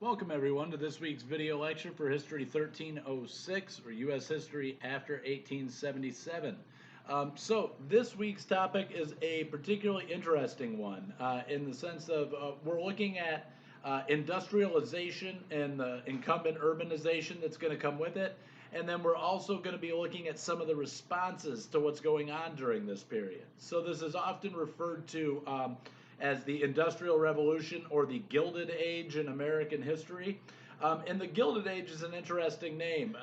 Welcome everyone to this week's video lecture for History 1306, or U.S. History after 1877. So this week's topic is a particularly interesting one in the sense of we're looking at industrialization and the incumbent urbanization that's going to come with it. And then we're also going to be looking at some of the responses to what's going on during this period. So this is often referred to as the Industrial Revolution or the Gilded Age in American history. And the Gilded Age is an interesting name.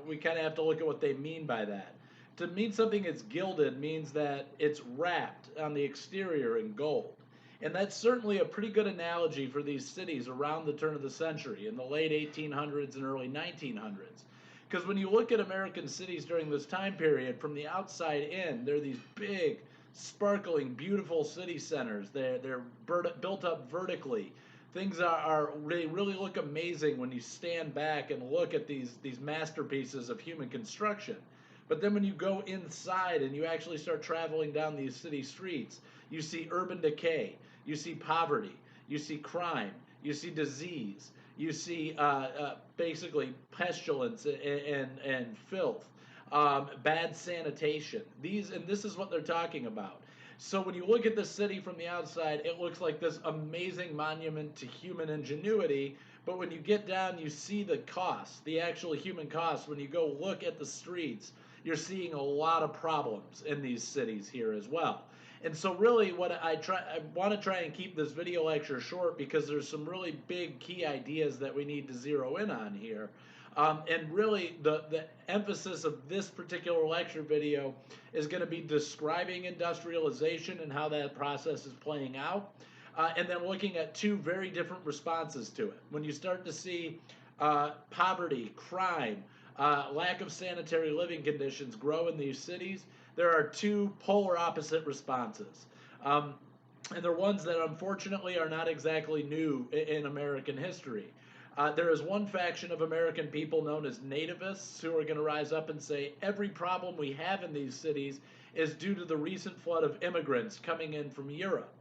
We kind of have to look at what they mean by that. To mean something that's gilded means that it's wrapped on the exterior in gold. And that's certainly a pretty good analogy for these cities around the turn of the century in the late 1800s and early 1900s. Because when you look at American cities during this time period, from the outside in, they're these big, sparkling, beautiful city centers. They're built up vertically. Things they really look amazing when you stand back and look at these masterpieces of human construction. But then when you go inside and you actually start traveling down these city streets, you see urban decay, you see poverty, you see crime, you see disease, you see basically pestilence and filth, bad sanitation. This is what they're talking about. So when you look at the city from the outside, it looks like this amazing monument to human ingenuity. But when you get down, you see the cost, the actual human cost. When you go look at the streets, you're seeing a lot of problems in these cities here as well. And so really what I want to try and keep this video lecture short because there's some really big key ideas that we need to zero in on here. And really the emphasis of this particular lecture video is going to be describing industrialization and how that process is playing out. And then looking at two very different responses to it. When you start to see poverty, crime, lack of sanitary living conditions grow in these cities, there are two polar opposite responses. And they're ones that unfortunately are not exactly new in American history. There is one faction of American people known as nativists who are going to rise up and say every problem we have in these cities is due to the recent flood of immigrants coming in from Europe.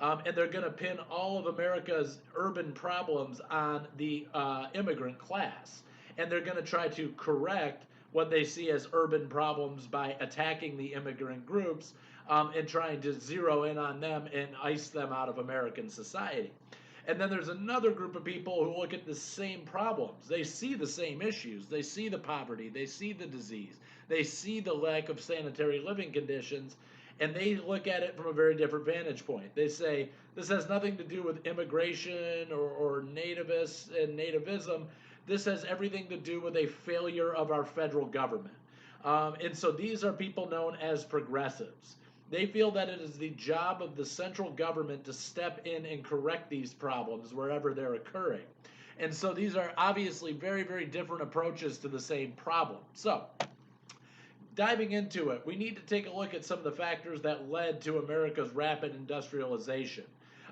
And they're going to pin all of America's urban problems on the immigrant class. And they're going to try to correct what they see as urban problems by attacking the immigrant groups and trying to zero in on them and ice them out of American society. And then there's another group of people who look at the same problems. They see the same issues. They see the poverty. They see the disease. They see the lack of sanitary living conditions. And they look at it from a very different vantage point. They say this has nothing to do with immigration or nativists and nativism. This has everything to do with a failure of our federal government. And so these are people known as progressives. They feel that it is the job of the central government to step in and correct these problems wherever they're occurring. And so these are obviously very, very different approaches to the same problem. So, diving into it, we need to take a look at some of the factors that led to America's rapid industrialization.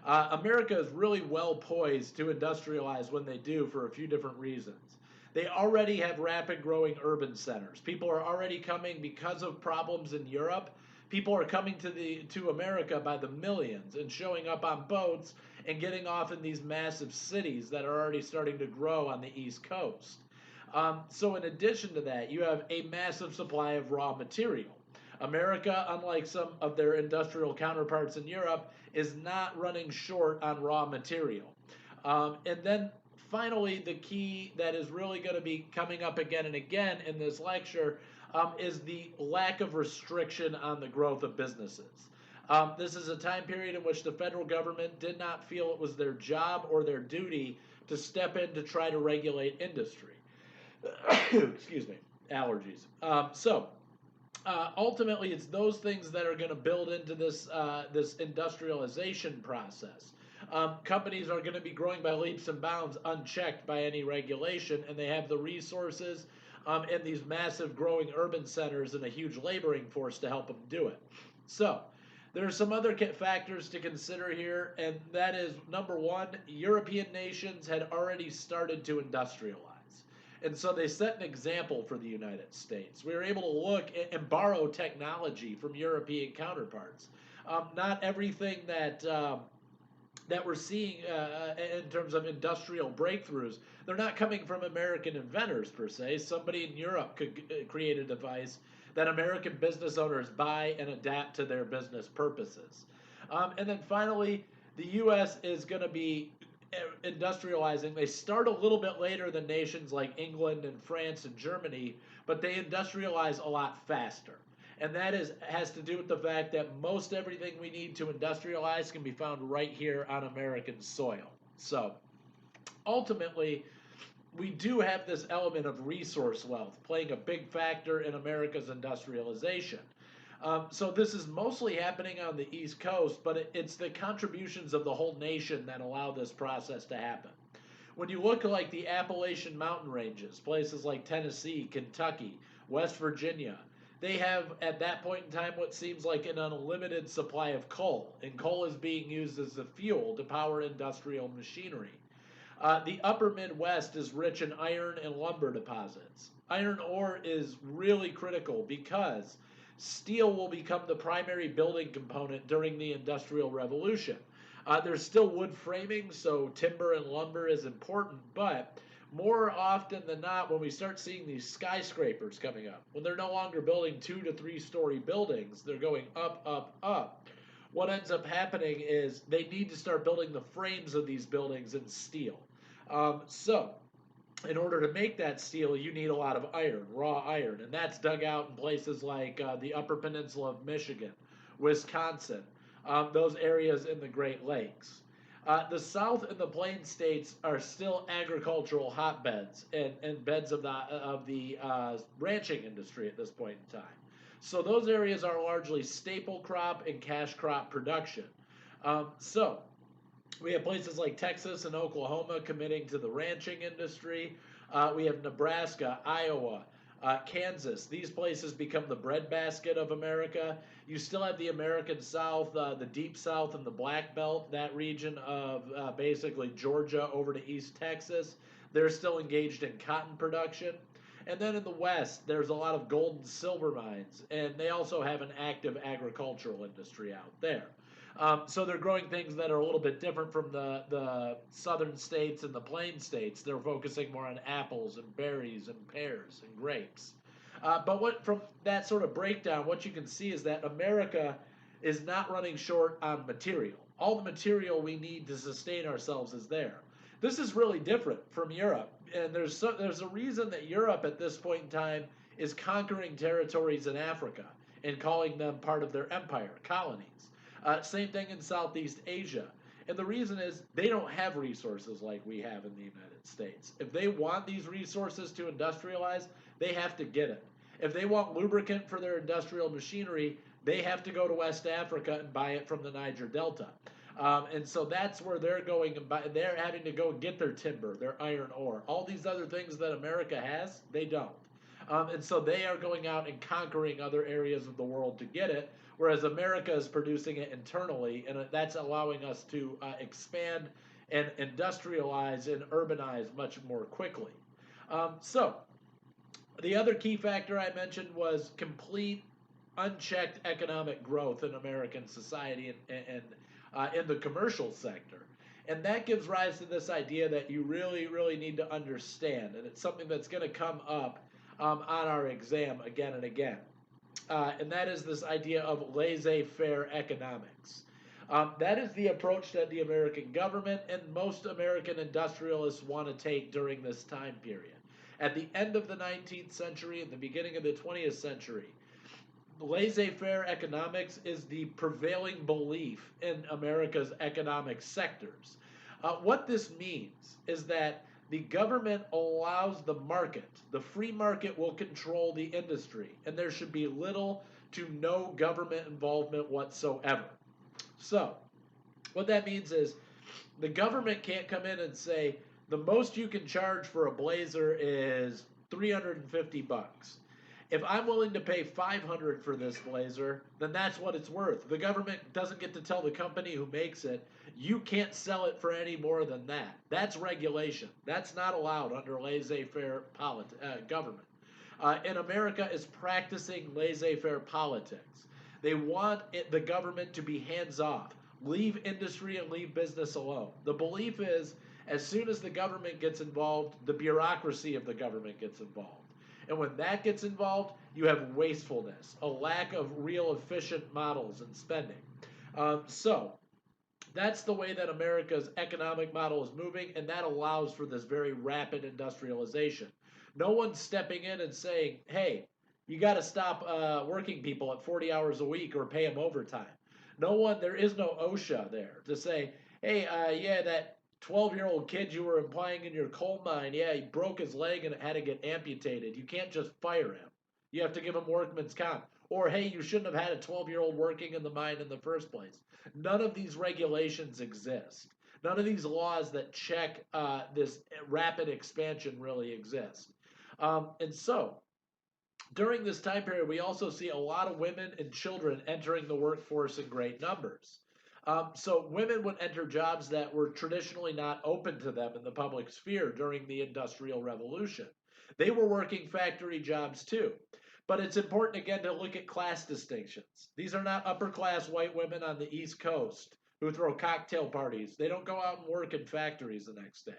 America is really well poised to industrialize when they do for a few different reasons. They already have rapid growing urban centers. People are already coming because of problems in Europe. People are coming to America by the millions and showing up on boats and getting off in these massive cities that are already starting to grow on the East Coast. So in addition to that, you have a massive supply of raw material. America, unlike some of their industrial counterparts in Europe, is not running short on raw material. And then finally, the key that is really going to be coming up again and again in this lecture is the lack of restriction on the growth of businesses. This is a time period in which the federal government did not feel it was their job or their duty to step in to try to regulate industry. Excuse me, allergies. Ultimately, it's those things that are going to build into this industrialization process. Companies are going to be growing by leaps and bounds, unchecked by any regulation, and they have the resources and these massive growing urban centers and a huge laboring force to help them do it. So, there are some other factors to consider here, and that is number one, European nations had already started to industrialize. And so they set an example for the United States. We were able to look and borrow technology from European counterparts. Not everything that that we're seeing in terms of industrial breakthroughs, they're not coming from American inventors per se. Somebody in Europe could create a device that American business owners buy and adapt to their business purposes. And then finally, the U.S. is going to be industrializing. They start a little bit later than nations like England and France and Germany, but they industrialize a lot faster. And that has to do with the fact that most everything we need to industrialize can be found right here on American soil. So ultimately, we do have this element of resource wealth playing a big factor in America's industrialization. So this is mostly happening on the East Coast, but it's the contributions of the whole nation that allow this process to happen. When you look at like the Appalachian mountain ranges, places like Tennessee, Kentucky, West Virginia, they have at that point in time what seems like an unlimited supply of coal, and coal is being used as the fuel to power industrial machinery. The upper Midwest is rich in iron and lumber deposits. Iron ore is really critical because steel will become the primary building component during the Industrial Revolution. There's still wood framing, so timber and lumber is important, but more often than not, when we start seeing these skyscrapers coming up, when they're no longer building 2 to 3 story buildings, they're going up, up, up. What ends up happening is they need to start building the frames of these buildings in steel. So, in order to make that steel, you need a lot of iron, raw iron, and that's dug out in places like the Upper Peninsula of Michigan, Wisconsin, those areas in the Great Lakes. The South and the Plain States are still agricultural hotbeds and beds of the ranching industry at this point in time. So those areas are largely staple crop and cash crop production. So we have places like Texas and Oklahoma committing to the ranching industry. We have Nebraska, Iowa, Kansas. These places become the breadbasket of America. You still have the American South, the Deep South, and the Black Belt, that region of basically Georgia over to East Texas. They're still engaged in cotton production. And then in the West, there's a lot of gold and silver mines, and they also have an active agricultural industry out there. So they're growing things that are a little bit different from the southern states and the plain states. They're focusing more on apples and berries and pears and grapes. But what from that sort of breakdown, what you can see is that America is not running short on material. All the material we need to sustain ourselves is there. This is really different from Europe, and there's a reason that Europe at this point in time is conquering territories in Africa and calling them part of their empire, colonies. Same thing in Southeast Asia. And the reason is they don't have resources like we have in the United States. If they want these resources to industrialize, they have to get it. If they want lubricant for their industrial machinery, they have to go to West Africa and buy it from the Niger Delta. And so that's where they're going and they're having to go get their timber, their iron ore. All these other things that America has, they don't. And so they are going out and conquering other areas of the world to get it, whereas America is producing it internally, and that's allowing us to expand and industrialize and urbanize much more quickly. So the other key factor I mentioned was complete unchecked economic growth in American society and in the commercial sector. And that gives rise to this idea that you really, really need to understand, and it's something that's going to come up on our exam again and again. And that is this idea of laissez-faire economics. That is the approach that the American government and most American industrialists want to take during this time period. At the end of the 19th century and the beginning of the 20th century, laissez-faire economics is the prevailing belief in America's economic sectors. What this means is that the government allows the market. The free market will control the industry, and there should be little to no government involvement whatsoever. So, what that means is the government can't come in and say, the most you can charge for a blazer is $350. If I'm willing to pay $500 for this blazer, then that's what it's worth. The government doesn't get to tell the company who makes it, you can't sell it for any more than that. That's regulation. That's not allowed under laissez-faire government. And America is practicing laissez-faire politics. They want the government to be hands-off. leave industry and leave business alone. The belief is as soon as the government gets involved, the bureaucracy of the government gets involved. And when that gets involved, you have wastefulness, a lack of real efficient models and spending. So that's the way that America's economic model is moving, and that allows for this very rapid industrialization. No one's stepping in and saying, hey, you got to stop working people at 40 hours a week or pay them overtime. No one, there is no OSHA there to say, hey, yeah, that 12-year-old kid you were implying in your coal mine, yeah, he broke his leg and it had to get amputated. You can't just fire him. You have to give him workman's comp. Or, hey, you shouldn't have had a 12-year-old working in the mine in the first place. None of these regulations exist. None of these laws that check this rapid expansion really exist. And so, during this time period, we also see a lot of women and children entering the workforce in great numbers. So women would enter jobs that were traditionally not open to them in the public sphere during the Industrial Revolution. They were working factory jobs too. But it's important again to look at class distinctions. These are not upper class white women on the East Coast who throw cocktail parties. They don't go out and work in factories the next day.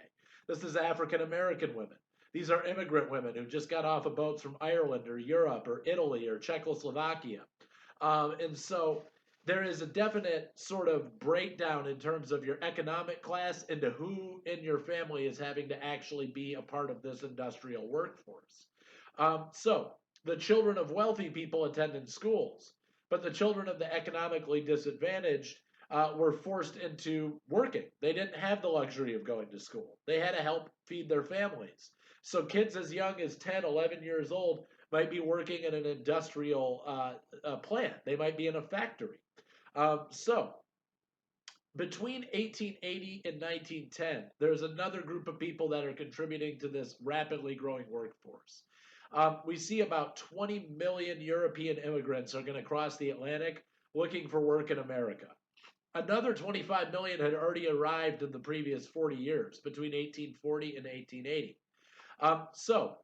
This is African American women. These are immigrant women who just got off of boats from Ireland or Europe or Italy or Czechoslovakia. And so there is a definite sort of breakdown in terms of your economic class into who in your family is having to actually be a part of this industrial workforce. So the children of wealthy people attended schools, but the children of the economically disadvantaged were forced into working. They didn't have the luxury of going to school. They had to help feed their families. So kids as young as 10, 11 years old might be working in an industrial plant. They might be in a factory. So between 1880 and 1910, there's another group of people that are contributing to this rapidly growing workforce. We see about 20 million European immigrants are going to cross the Atlantic looking for work in America. Another 25 million had already arrived in the previous 40 years, between 1840 and 1880. So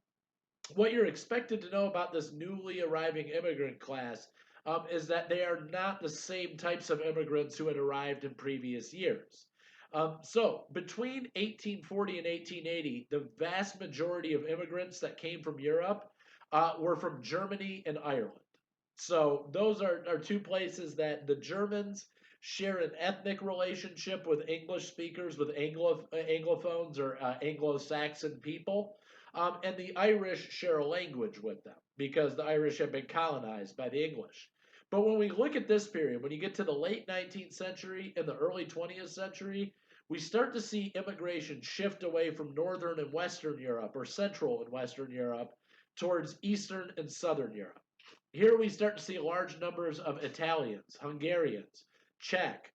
what you're expected to know about this newly arriving immigrant class is that they are not the same types of immigrants who had arrived in previous years. So between 1840 and 1880, the vast majority of immigrants that came from Europe were from Germany and Ireland. So those are two places that the Germans share an ethnic relationship with English speakers, with Anglophones or Anglo-Saxon people. And the Irish share a language with them because the Irish have been colonized by the English. But when we look at this period, when you get to the late 19th century and the early 20th century, we start to see immigration shift away from Northern and Western Europe or Central and Western Europe towards Eastern and Southern Europe. Here we start to see large numbers of Italians, Hungarians, Czech,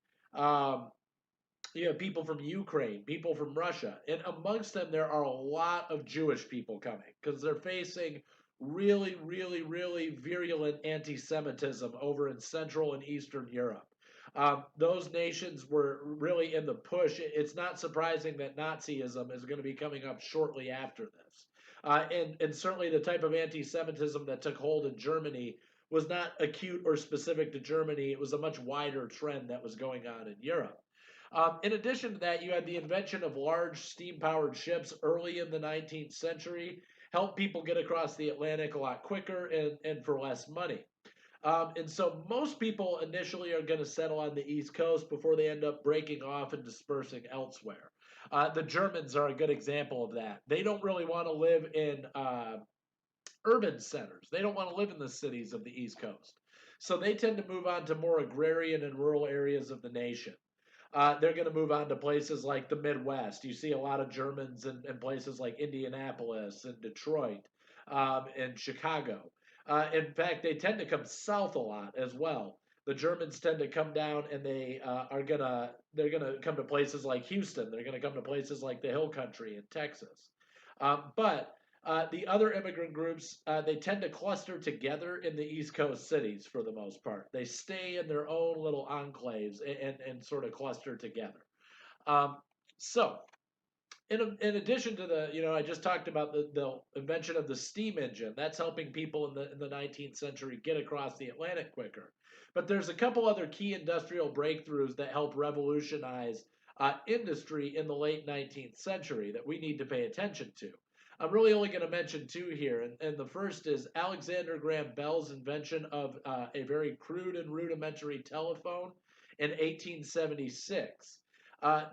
you have people from Ukraine, people from Russia, and amongst them there are a lot of Jewish people coming because they're facing really, really, really virulent anti-Semitism over in Central and Eastern Europe. Those nations were really in the push. It's not surprising that Nazism is going to be coming up shortly after this. And certainly the type of anti-Semitism that took hold in Germany was not acute or specific to Germany. It was a much wider trend that was going on in Europe. In addition to that, you had the invention of large steam-powered ships early in the 19th century, helped people get across the Atlantic a lot quicker and for less money. And so most people initially are going to settle on the East Coast before they end up breaking off and dispersing elsewhere. The Germans are a good example of that. They don't really want to live in urban centers. They don't want to live in the cities of the East Coast. So they tend to move on to more agrarian and rural areas of the nation. They're going to move on to places like the Midwest. You see a lot of Germans in places like Indianapolis and Detroit and Chicago. In fact, they tend to come south a lot as well. The Germans tend to come down and they're gonna come to places like Houston. They're gonna come to places like the Hill Country in Texas. But the other immigrant groups, they tend to cluster together in the East Coast cities for the most part. They stay in their own little enclaves and sort of cluster together. So in addition to the, I just talked about the invention of the steam engine. That's helping people in the 19th century get across the Atlantic quicker. But there's a couple other key industrial breakthroughs that help revolutionize industry in the late 19th century that we need to pay attention to. I'm really only going to mention two here, and the first is Alexander Graham Bell's invention of a very crude and rudimentary telephone in 1876.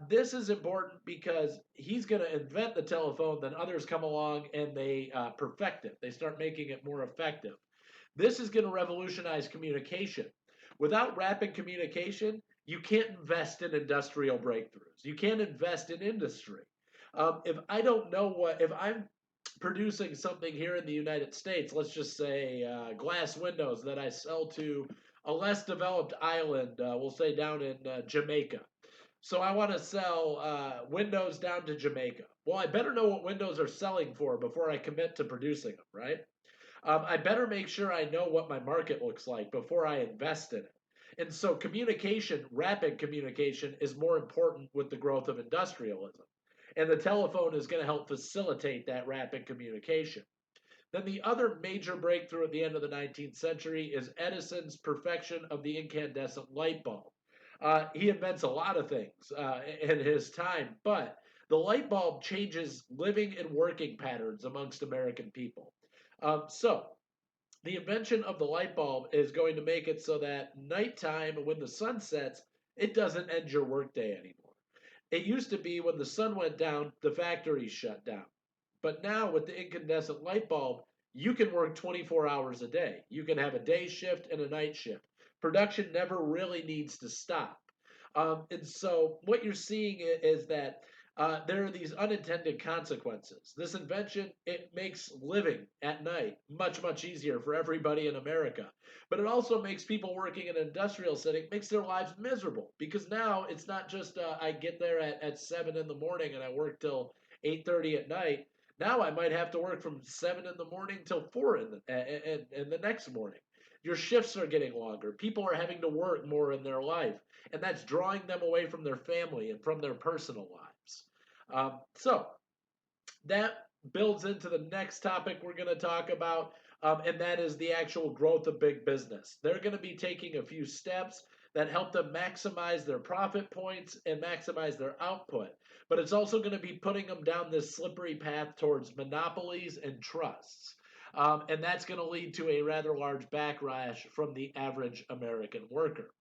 This is important because he's going to invent the telephone, then others come along and they perfect it. They start making it more effective. This is going to revolutionize communication. Without rapid communication, you can't invest in industrial breakthroughs. You can't invest in industry. If I don't know if I'm producing something here in the United States, let's just say glass windows that I sell to a less developed island, we'll say down in Jamaica. So I want to sell windows down to Jamaica. Well, I better know what windows are selling for before I commit to producing them, right? I better make sure I know what my market looks like before I invest in it. And so communication, rapid communication, is more important with the growth of industrialism. And the telephone is going to help facilitate that rapid communication. Then the other major breakthrough at the end of the 19th century is Edison's perfection of the incandescent light bulb. He invents a lot of things in his time, but the light bulb changes living and working patterns amongst American people. So the invention of the light bulb is going to make it so that nighttime, when the sun sets, it doesn't end your workday anymore. It used to be when the sun went down, the factories shut down. But now with the incandescent light bulb, you can work 24 hours a day. You can have a day shift and a night shift. Production never really needs to stop. And so what you're seeing is that there are these unintended consequences. This invention, it makes living at night much, much easier for everybody in America. But it also makes people working in an industrial setting, makes their lives miserable. Because now it's not just I get there at 7 in the morning and I work till 8:30 at night. Now I might have to work from 7 in the morning till 4 in the next morning. Your shifts are getting longer. People are having to work more in their life. And that's drawing them away from their family and from their personal lives. So that builds into the next topic we're going to talk about, and that is the actual growth of big business. They're going to be taking a few steps that help them maximize their profit points and maximize their output. But it's also going to be putting them down this slippery path towards monopolies and trusts. And that's going to lead to a rather large backlash from the average American worker.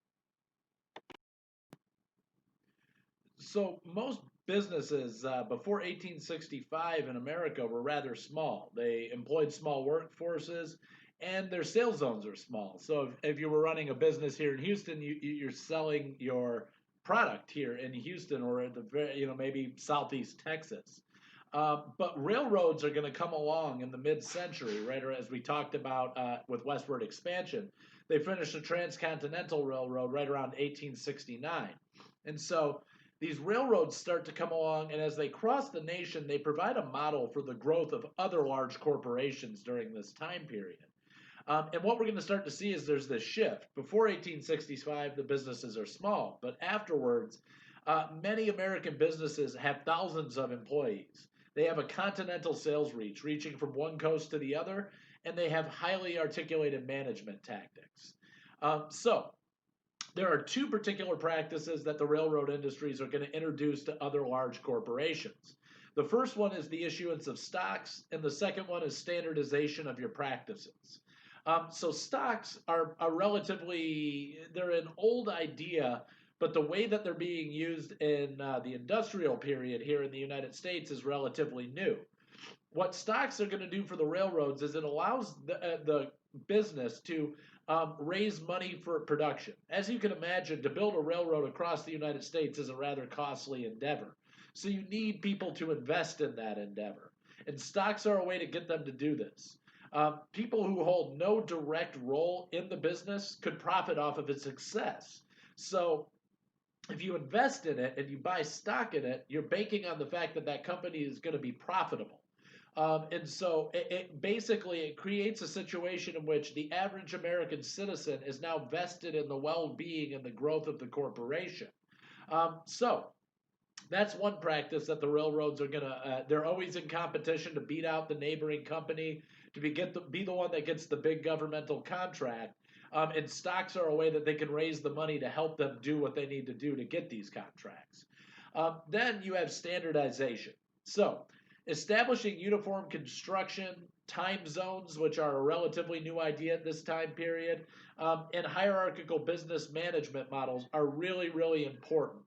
So most businesses before 1865 in America were rather small. They employed small workforces, and their sales zones are small. So if you were running a business here in Houston, you're selling your product here in Houston or at the maybe Southeast Texas. But railroads are going to come along in the mid-century, right? Or as we talked about with westward expansion, they finished the Transcontinental Railroad right around 1869, and so these railroads start to come along, and as they cross the nation, they provide a model for the growth of other large corporations during this time period. And what we're going to start to see is there's this shift. Before 1865, the businesses are small, but afterwards, many American businesses have thousands of employees. They have a continental sales reach, reaching from one coast to the other, and they have highly articulated management tactics. So there are two particular practices that the railroad industries are going to introduce to other large corporations. The first one is the issuance of stocks, and the second one is standardization of your practices. So stocks are they're an old idea, but the way that they're being used in the industrial period here in the United States is relatively new. What stocks are going to do for the railroads is it allows the business to raise money for production. As you can imagine, to build a railroad across the United States is a rather costly endeavor. So you need people to invest in that endeavor. And stocks are a way to get them to do this. People who hold no direct role in the business could profit off of its success. So if you invest in it and you buy stock in it, you're banking on the fact that that company is going to be profitable. And so it basically creates a situation in which the average American citizen is now vested in the well-being and the growth of the corporation. So That's one practice that the railroads are gonna. They're always in competition to beat out the neighboring company to be the one that gets the big governmental contract. And stocks are a way that they can raise the money to help them do what they need to do to get these contracts. Then you have standardization. So, establishing uniform construction, time zones, which are a relatively new idea at this time period, and hierarchical business management models are really, really important.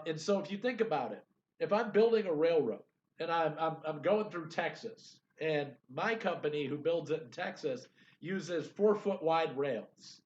And so, if you think about it, if I'm building a railroad and I'm going through Texas, and my company who builds it in Texas uses 4-foot wide rails.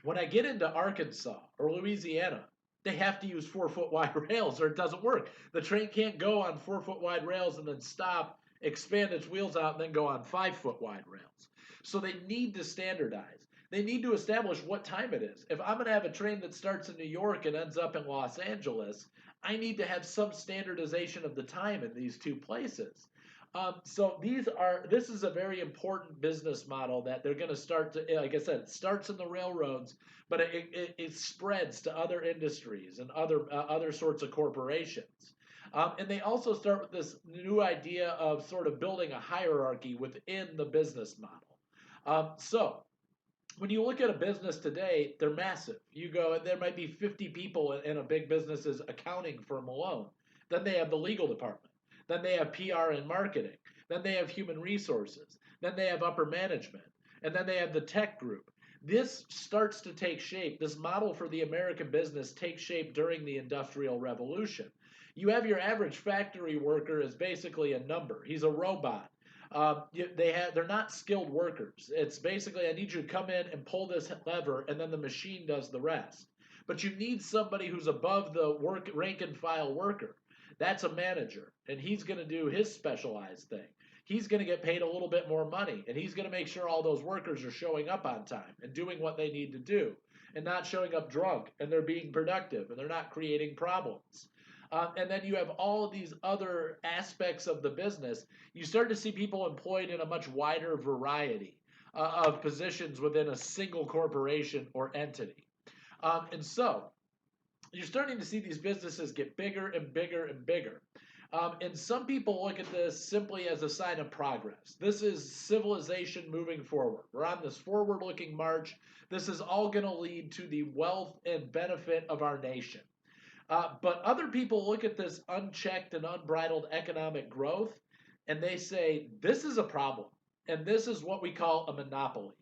When I get into Arkansas or Louisiana, they have to use 4-foot wide rails or it doesn't work. The train can't go on 4-foot wide rails and then stop, expand its wheels out, and then go on 5-foot wide rails. So they need to standardize. They need to establish what time it is. If I'm going to have a train that starts in New York and ends up in Los Angeles, I need to have some standardization of the time in these two places. So this is a very important business model that they're going to start to, like I said, it starts in the railroads, but it spreads to other industries and other sorts of corporations. And they also start with this new idea of sort of building a hierarchy within the business model. So when you look at a business today, they're massive. You go, there might be 50 people in a big business's accounting firm alone. Then they have the legal department. Then they have PR and marketing. Then they have human resources. Then they have upper management. And then they have the tech group. This starts to take shape. This model for the American business takes shape during the Industrial Revolution. You have your average factory worker as basically a number. He's a robot. They're not skilled workers. It's basically, I need you to come in and pull this lever, and then the machine does the rest. But you need somebody who's above the rank and file worker. That's a manager, and he's going to do his specialized thing. He's going to get paid a little bit more money, and he's going to make sure all those workers are showing up on time and doing what they need to do and not showing up drunk, and they're being productive, and they're not creating problems. And then you have all of these other aspects of the business. You start to see people employed in a much wider variety of positions within a single corporation or entity. And so you're starting to see these businesses get bigger and bigger and bigger. And some people look at this simply as a sign of progress. This is civilization moving forward. We're on this forward-looking march. This is all going to lead to the wealth and benefit of our nation. But other people look at this unchecked and unbridled economic growth, and they say, this is a problem, and this is what we call a monopoly.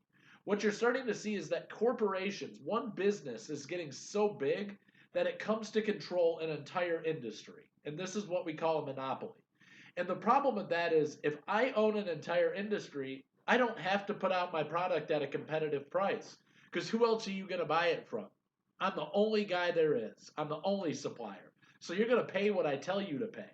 What you're starting to see is that corporations, one business is getting so big that it comes to control an entire industry. And this is what we call a monopoly. And the problem with that is if I own an entire industry, I don't have to put out my product at a competitive price. Because who else are you going to buy it from? I'm the only guy there is. I'm the only supplier. So you're going to pay what I tell you to pay.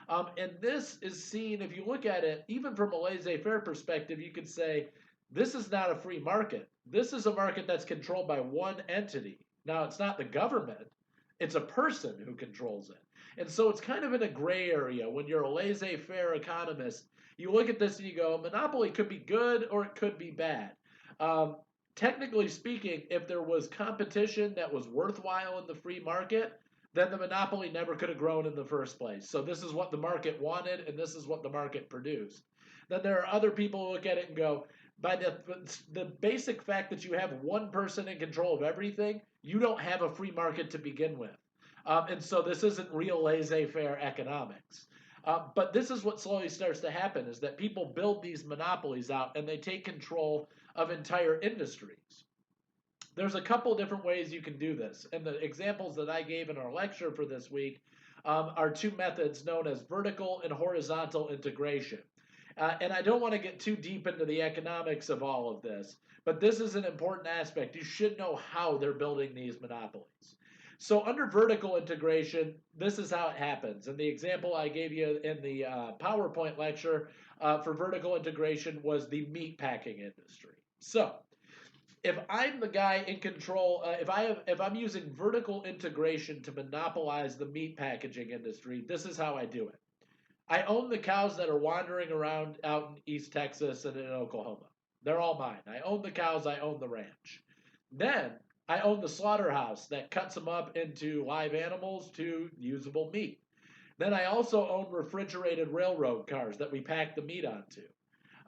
And this is seen, if you look at it, even from a laissez-faire perspective, you could say, this is not a free market. This is a market that's controlled by one entity. Now, it's not the government. It's a person who controls it. And so it's kind of in a gray area when you're a laissez-faire economist. You look at this and you go, monopoly could be good or it could be bad. Technically speaking, if there was competition that was worthwhile in the free market, then the monopoly never could have grown in the first place. So this is what the market wanted, and this is what the market produced. Then there are other people who look at it and go, by the basic fact that you have one person in control of everything, you don't have a free market to begin with. And so this isn't real laissez-faire economics. But this is what slowly starts to happen, is that people build these monopolies out and they take control of entire industries. There's a couple different ways you can do this. And the examples that I gave in our lecture for this week are two methods known as vertical and horizontal integration. And I don't want to get too deep into the economics of all of this, but this is an important aspect. You should know how they're building these monopolies. So under vertical integration, this is how it happens. And the example I gave you in the PowerPoint lecture for vertical integration was the meat packing industry. So if I'm the guy in control, if I'm using vertical integration to monopolize the meat packaging industry, this is how I do it. I own the cows that are wandering around out in East Texas and in Oklahoma. They're all mine. I own the cows. I own the ranch. Then I own the slaughterhouse that cuts them up into live animals to usable meat. Then I also own refrigerated railroad cars that we pack the meat onto.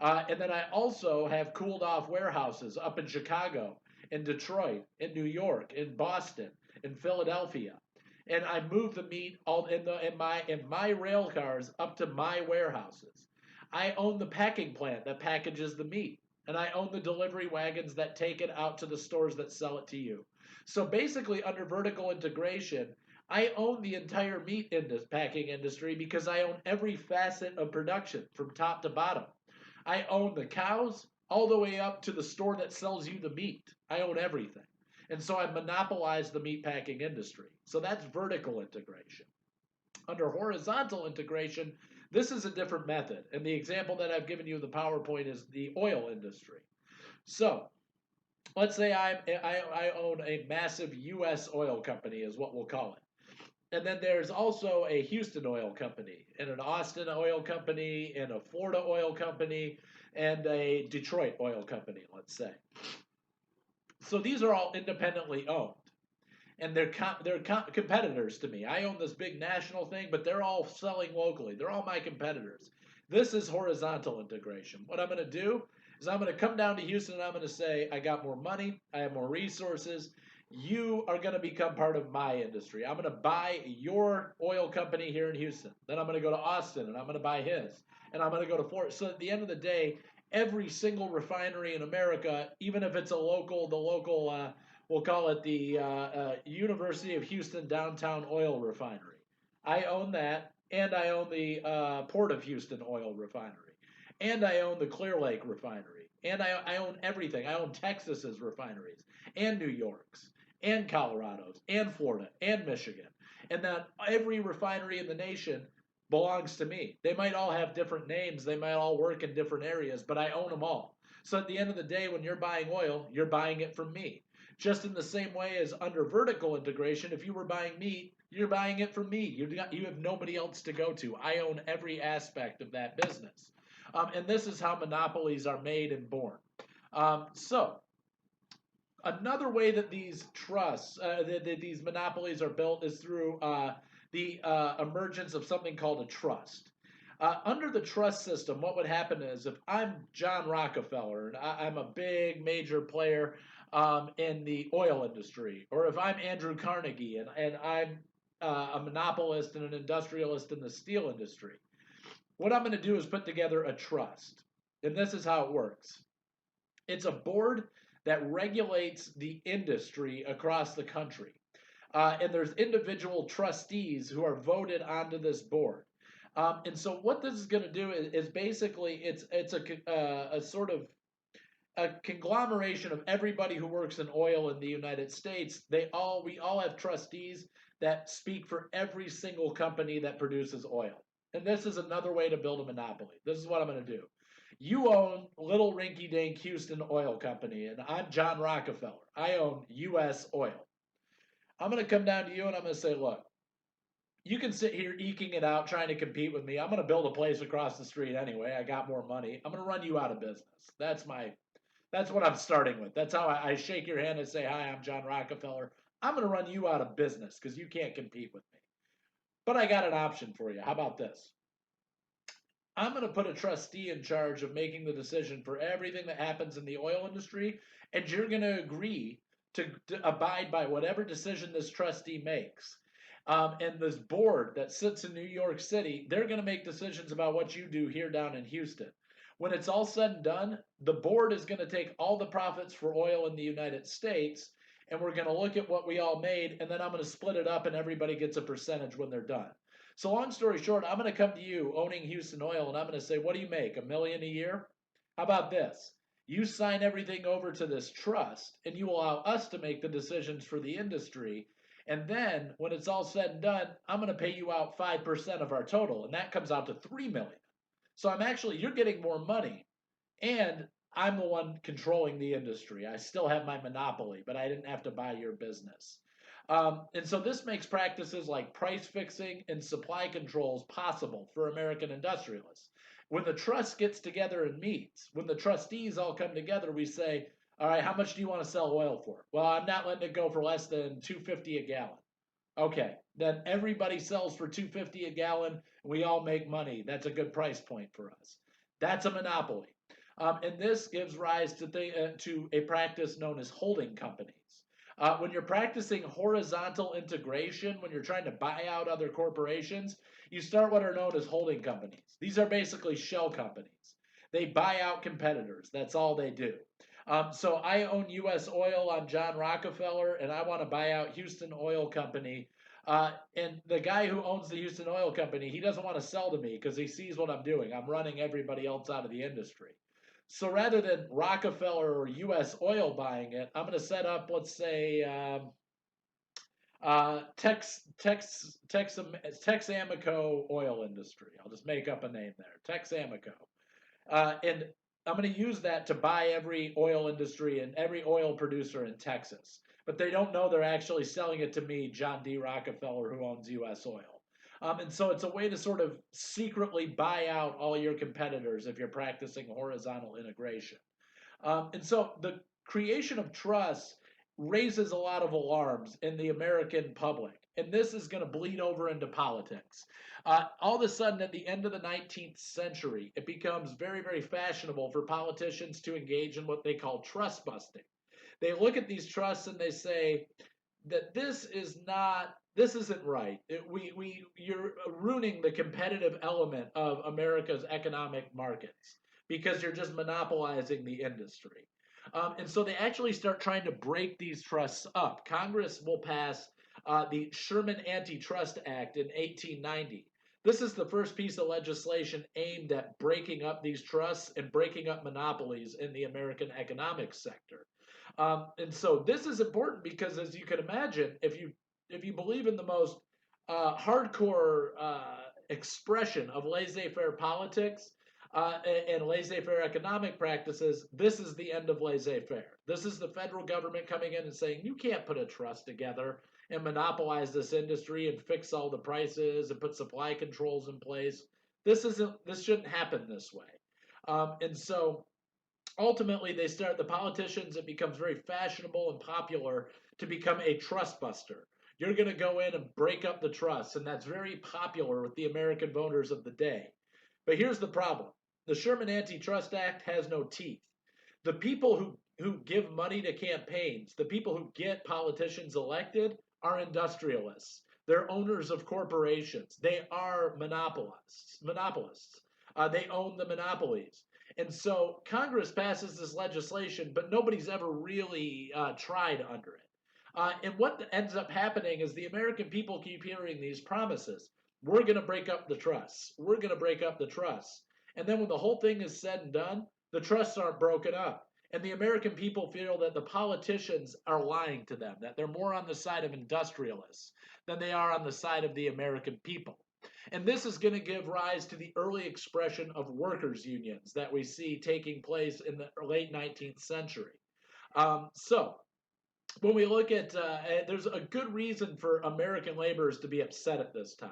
And then I also have cooled off warehouses up in Chicago, in Detroit, in New York, in Boston, in Philadelphia. And I move the meat all in my rail cars up to my warehouses. I own the packing plant that packages the meat. And I own the delivery wagons that take it out to the stores that sell it to you. So basically, under vertical integration, I own the entire meat packing industry because I own every facet of production from top to bottom. I own the cows all the way up to the store that sells you the meat. I own everything. And so I monopolize the meat packing industry. So that's vertical integration. Under horizontal integration, this is a different method. And the example that I've given you in the PowerPoint is the oil industry. So let's say I own a massive U.S. oil company is what we'll call it. And then there's also a Houston oil company, and an Austin oil company, and a Florida oil company, and a Detroit oil company, let's say. So these are all independently owned, and they're competitors to me. I own this big national thing, but they're all selling locally. They're all my competitors. This is horizontal integration. What I'm going to do is I'm going to come down to Houston, and I'm going to say, I got more money, I have more resources, you are going to become part of my industry. I'm going to buy your oil company here in Houston. Then I'm going to go to Austin and I'm going to buy his. And I'm going to go to Florida. So at the end of the day, every single refinery in America, even if it's we'll call it the University of Houston Downtown Oil Refinery. I own that, and I own the Port of Houston Oil Refinery. And I own the Clear Lake Refinery. And I own everything. I own Texas's refineries, and New York's, and Colorado's, and Florida, and Michigan. And that every refinery in the nation belongs to me. They might all have different names, they might all work in different areas, but I own them all. So at the end of the day, when you're buying oil, you're buying it from me. Just in the same way as under vertical integration, if you were buying meat, you're buying it from me. You have nobody else to go to. I own every aspect of that business. And this is how monopolies are made and born. So another way that these trusts, these monopolies are built is through the emergence of something called a trust. Under the trust system, what would happen is if I'm John Rockefeller and I'm a big major player in the oil industry, or if I'm Andrew Carnegie and I'm a monopolist and an industrialist in the steel industry, what I'm going to do is put together a trust. And this is how it works. It's a board that regulates the industry across the country. And there's individual trustees who are voted onto this board. And so what this is going to do is basically it's a sort of a conglomeration of everybody who works in oil in the United States. We all have trustees that speak for every single company that produces oil. And this is another way to build a monopoly. This is what I'm going to do. You own little rinky-dink Houston Oil Company, and I'm John Rockefeller. I own U.S. Oil. I'm going to come down to you and I'm going to say, look, you can sit here eking it out trying to compete with me. I'm going to build a place across the street anyway. I got more money. I'm going to run you out of business. That's what I'm starting with. That's how I shake your hand and say, hi, I'm John Rockefeller. I'm going to run you out of business because you can't compete with me. But I got an option for you. How about this? I'm going to put a trustee in charge of making the decision for everything that happens in the oil industry, and you're going to agree to abide by whatever decision this trustee makes. And this board that sits in New York City, they're going to make decisions about what you do here down in Houston. When it's all said and done, the board is going to take all the profits for oil in the United States, and we're going to look at what we all made, and then I'm going to split it up and everybody gets a percentage when they're done. So long story short, I'm going to come to you owning Houston Oil, and I'm going to say, what do you make, $1 million a year? How about this? You sign everything over to this trust, and you allow us to make the decisions for the industry. And then when it's all said and done, I'm going to pay you out 5% of our total, and that comes out to $3 million. So you're getting more money, and I'm the one controlling the industry. I still have my monopoly, but I didn't have to buy your business. And so this makes practices like price fixing and supply controls possible for American industrialists. When the trust gets together and meets, when the trustees all come together, we say, All right, how much do you want to sell oil for? Well, I'm not letting it go for less than 250 a gallon. Okay, then everybody sells for 250 a gallon. We all make money. That's a good price point for us. That's a monopoly. And this gives rise to a practice known as holding companies. When you're practicing horizontal integration, when you're trying to buy out other corporations, you start what are known as holding companies. These are basically shell companies. They buy out competitors. That's all they do. So I own U.S. Oil. I'm John Rockefeller, and I want to buy out Houston Oil Company. And the guy who owns the Houston Oil Company, he doesn't want to sell to me because he sees what I'm doing. I'm running everybody else out of the industry. So rather than Rockefeller or U.S. Oil buying it, I'm going to set up, let's say, Texaco Oil Industry. I'll just make up a name there, Texaco. And I'm going to use that to buy every oil industry and every oil producer in Texas. But they don't know they're actually selling it to me, John D. Rockefeller, who owns U.S. Oil. And so it's a way to sort of secretly buy out all your competitors if you're practicing horizontal integration. And so the creation of trusts raises a lot of alarms in the American public. And this is going to bleed over into politics. All of a sudden, at the end of the 19th century, it becomes very, very fashionable for politicians to engage in what they call trust busting. They look at these trusts and they say that this isn't right. You're ruining the competitive element of America's economic markets because you're just monopolizing the industry. And so they actually start trying to break these trusts up. Congress will pass the Sherman Antitrust Act in 1890. This is the first piece of legislation aimed at breaking up these trusts and breaking up monopolies in the American economic sector. And so this is important because, as you can imagine, if you believe in the most hardcore expression of laissez-faire politics and laissez-faire economic practices, this is the end of laissez-faire. This is the federal government coming in and saying, you can't put a trust together and monopolize this industry and fix all the prices and put supply controls in place. This shouldn't happen this way. And so ultimately the politicians, it becomes very fashionable and popular to become a trust buster. You're going to go in and break up the trusts, and that's very popular with the American voters of the day. But here's the problem. The Sherman Antitrust Act has no teeth. The people who give money to campaigns, the people who get politicians elected, are industrialists. They're owners of corporations. They are monopolists. They own the monopolies. And so Congress passes this legislation, but nobody's ever really tried under it. And what ends up happening is the American people keep hearing these promises. We're going to break up the trusts. We're going to break up the trusts. And then when the whole thing is said and done, the trusts aren't broken up. And the American people feel that the politicians are lying to them, that they're more on the side of industrialists than they are on the side of the American people. And this is going to give rise to the early expression of workers' unions that we see taking place in the late 19th century. So when we look at, there's a good reason for American laborers to be upset at this time.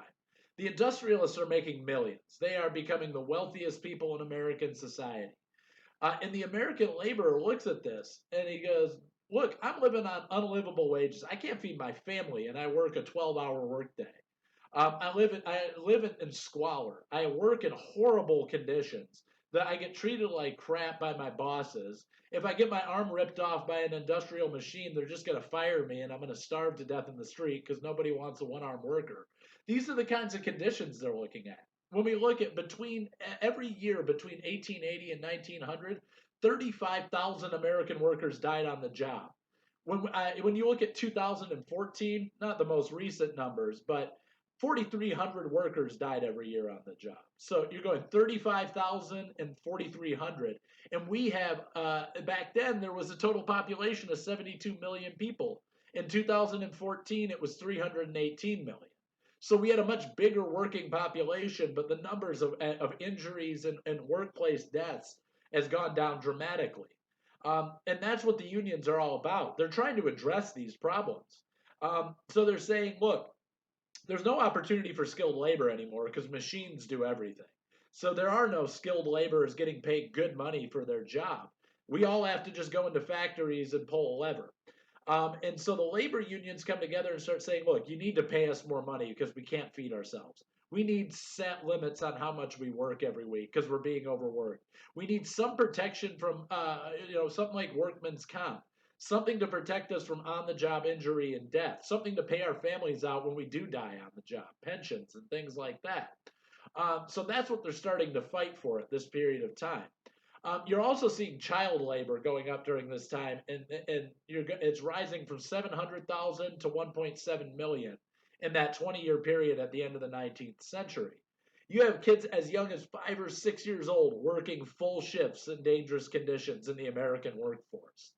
The industrialists are making millions. They are becoming the wealthiest people in American society. And the American laborer looks at this and he goes, look, I'm living on unlivable wages. I can't feed my family, and I work a 12-hour workday. I live in squalor. I work in horrible conditions that I get treated like crap by my bosses. If I get my arm ripped off by an industrial machine, they're just going to fire me and I'm going to starve to death in the street because nobody wants a one-armed worker. These are the kinds of conditions they're looking at. When we look at every year between 1880 and 1900, 35,000 American workers died on the job. When you look at 2014, not the most recent numbers, but 4,300 workers died every year on the job. So you're going 35,000 and 4,300. And we have, back then, there was a total population of 72 million people. In 2014, it was 318 million. So we had a much bigger working population, but the numbers of injuries and workplace deaths has gone down dramatically. And that's what the unions are all about. They're trying to address these problems. So they're saying, look, there's no opportunity for skilled labor anymore because machines do everything. So there are no skilled laborers getting paid good money for their job. We all have to just go into factories and pull a lever. And so the labor unions come together and start saying, look, you need to pay us more money because we can't feed ourselves. We need set limits on how much we work every week because we're being overworked. We need some protection from, something like workman's comp, something to protect us from on-the-job injury and death, something to pay our families out when we do die on the job, pensions and things like that. So that's what they're starting to fight for at this period of time. You're also seeing child labor going up during this time, and it's rising from 700,000 to 1.7 million in that 20-year period at the end of the 19th century. You have kids as young as 5 or 6 years old working full shifts in dangerous conditions in the American workforce.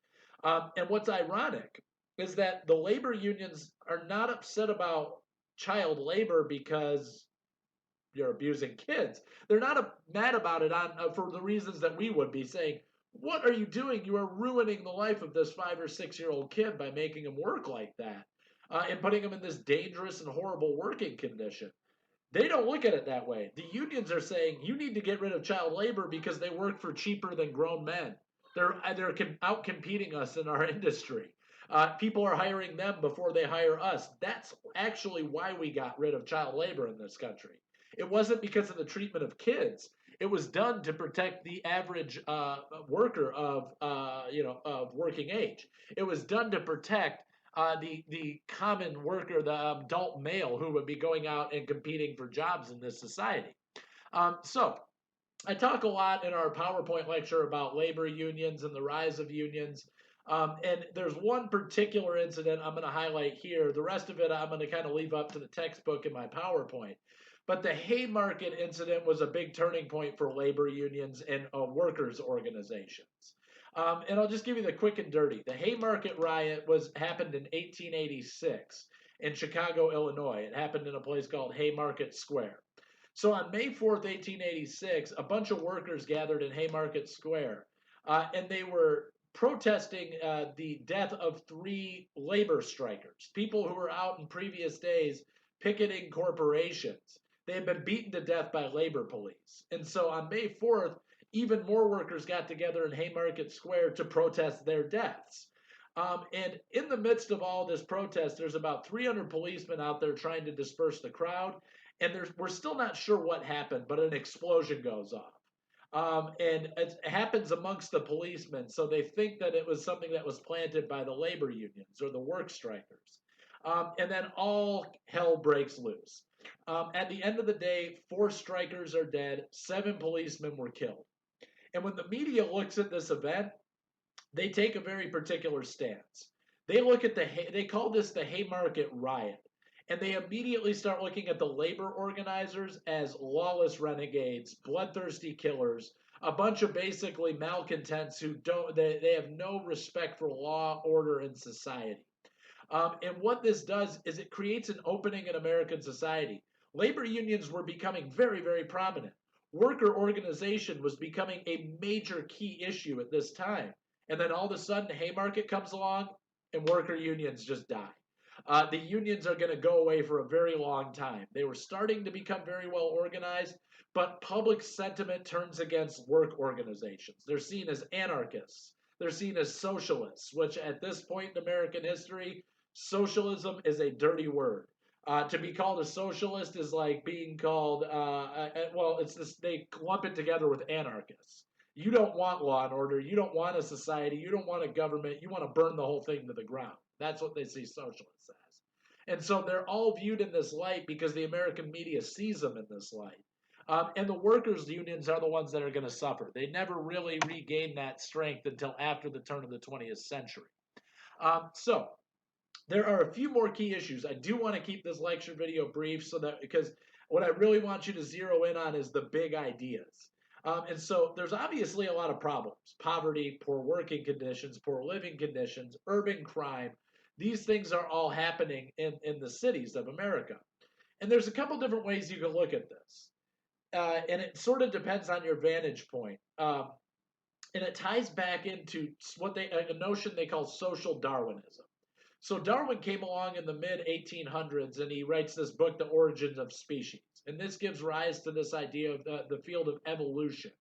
And what's ironic is that the labor unions are not upset about child labor because you're abusing kids. They're not mad about it for the reasons that we would be saying, what are you doing? You are ruining the life of this 5 or 6 year old kid by making him work like that and putting him in this dangerous and horrible working condition. They don't look at it that way. The unions are saying you need to get rid of child labor because they work for cheaper than grown men. They're out competing us in our industry. People are hiring them before they hire us. That's actually why we got rid of child labor in this country. It wasn't because of the treatment of kids. It was done to protect the average worker of working age. It was done to protect the common worker, the adult male who would be going out and competing for jobs in this society. So I talk a lot in our PowerPoint lecture about labor unions and the rise of unions. And there's one particular incident I'm going to highlight here. The rest of it I'm going to kind of leave up to the textbook in my PowerPoint. But the Haymarket incident was a big turning point for labor unions and workers' organizations. And I'll just give you the quick and dirty. The Haymarket riot happened in 1886 in Chicago, Illinois. It happened in a place called Haymarket Square. So on May 4th, 1886, a bunch of workers gathered in Haymarket Square, and they were protesting the death of 3 labor strikers, people who were out in previous days picketing corporations. They had been beaten to death by labor police. And so on May 4th, even more workers got together in Haymarket Square to protest their deaths. And in the midst of all this protest, there's about 300 policemen out there trying to disperse the crowd. And we're still not sure what happened, but an explosion goes off. And it happens amongst the policemen. So they think that it was something that was planted by the labor unions or the work strikers. And then all hell breaks loose. At the end of the day, 4 strikers are dead, 7 policemen were killed. And when the media looks at this event, they take a very particular stance. They look at they call this the Haymarket riot. And they immediately start looking at the labor organizers as lawless renegades, bloodthirsty killers, a bunch of basically malcontents who they have no respect for law, order, and society. And what this does is it creates an opening in American society. Labor unions were becoming very, very prominent. Worker organization was becoming a major key issue at this time. And then all of a sudden, Haymarket comes along and worker unions just die. The unions are going to go away for a very long time. They were starting to become very well organized, but public sentiment turns against work organizations. They're seen as anarchists. They're seen as socialists, which at this point in American history, socialism is a dirty word. To be called a socialist is like being called, they lump it together with anarchists. You don't want law and order. You don't want a society. You don't want a government. You want to burn the whole thing to the ground. That's what they see socialists as. And so they're all viewed in this light because the American media sees them in this light. And the workers' unions are the ones that are going to suffer. They never really regain that strength until after the turn of the 20th century. So there are a few more key issues. I do want to keep this lecture video brief because what I really want you to zero in on is the big ideas. And so there's obviously a lot of problems. Poverty, poor working conditions, poor living conditions, urban crime. These things are all happening in the cities of America. And there's a couple different ways you can look at this. And it sort of depends on your vantage point. And it ties back into a notion they call social Darwinism. So Darwin came along in the mid-1800s, and he writes this book, The Origins of Species. And this gives rise to this idea of the field of evolution.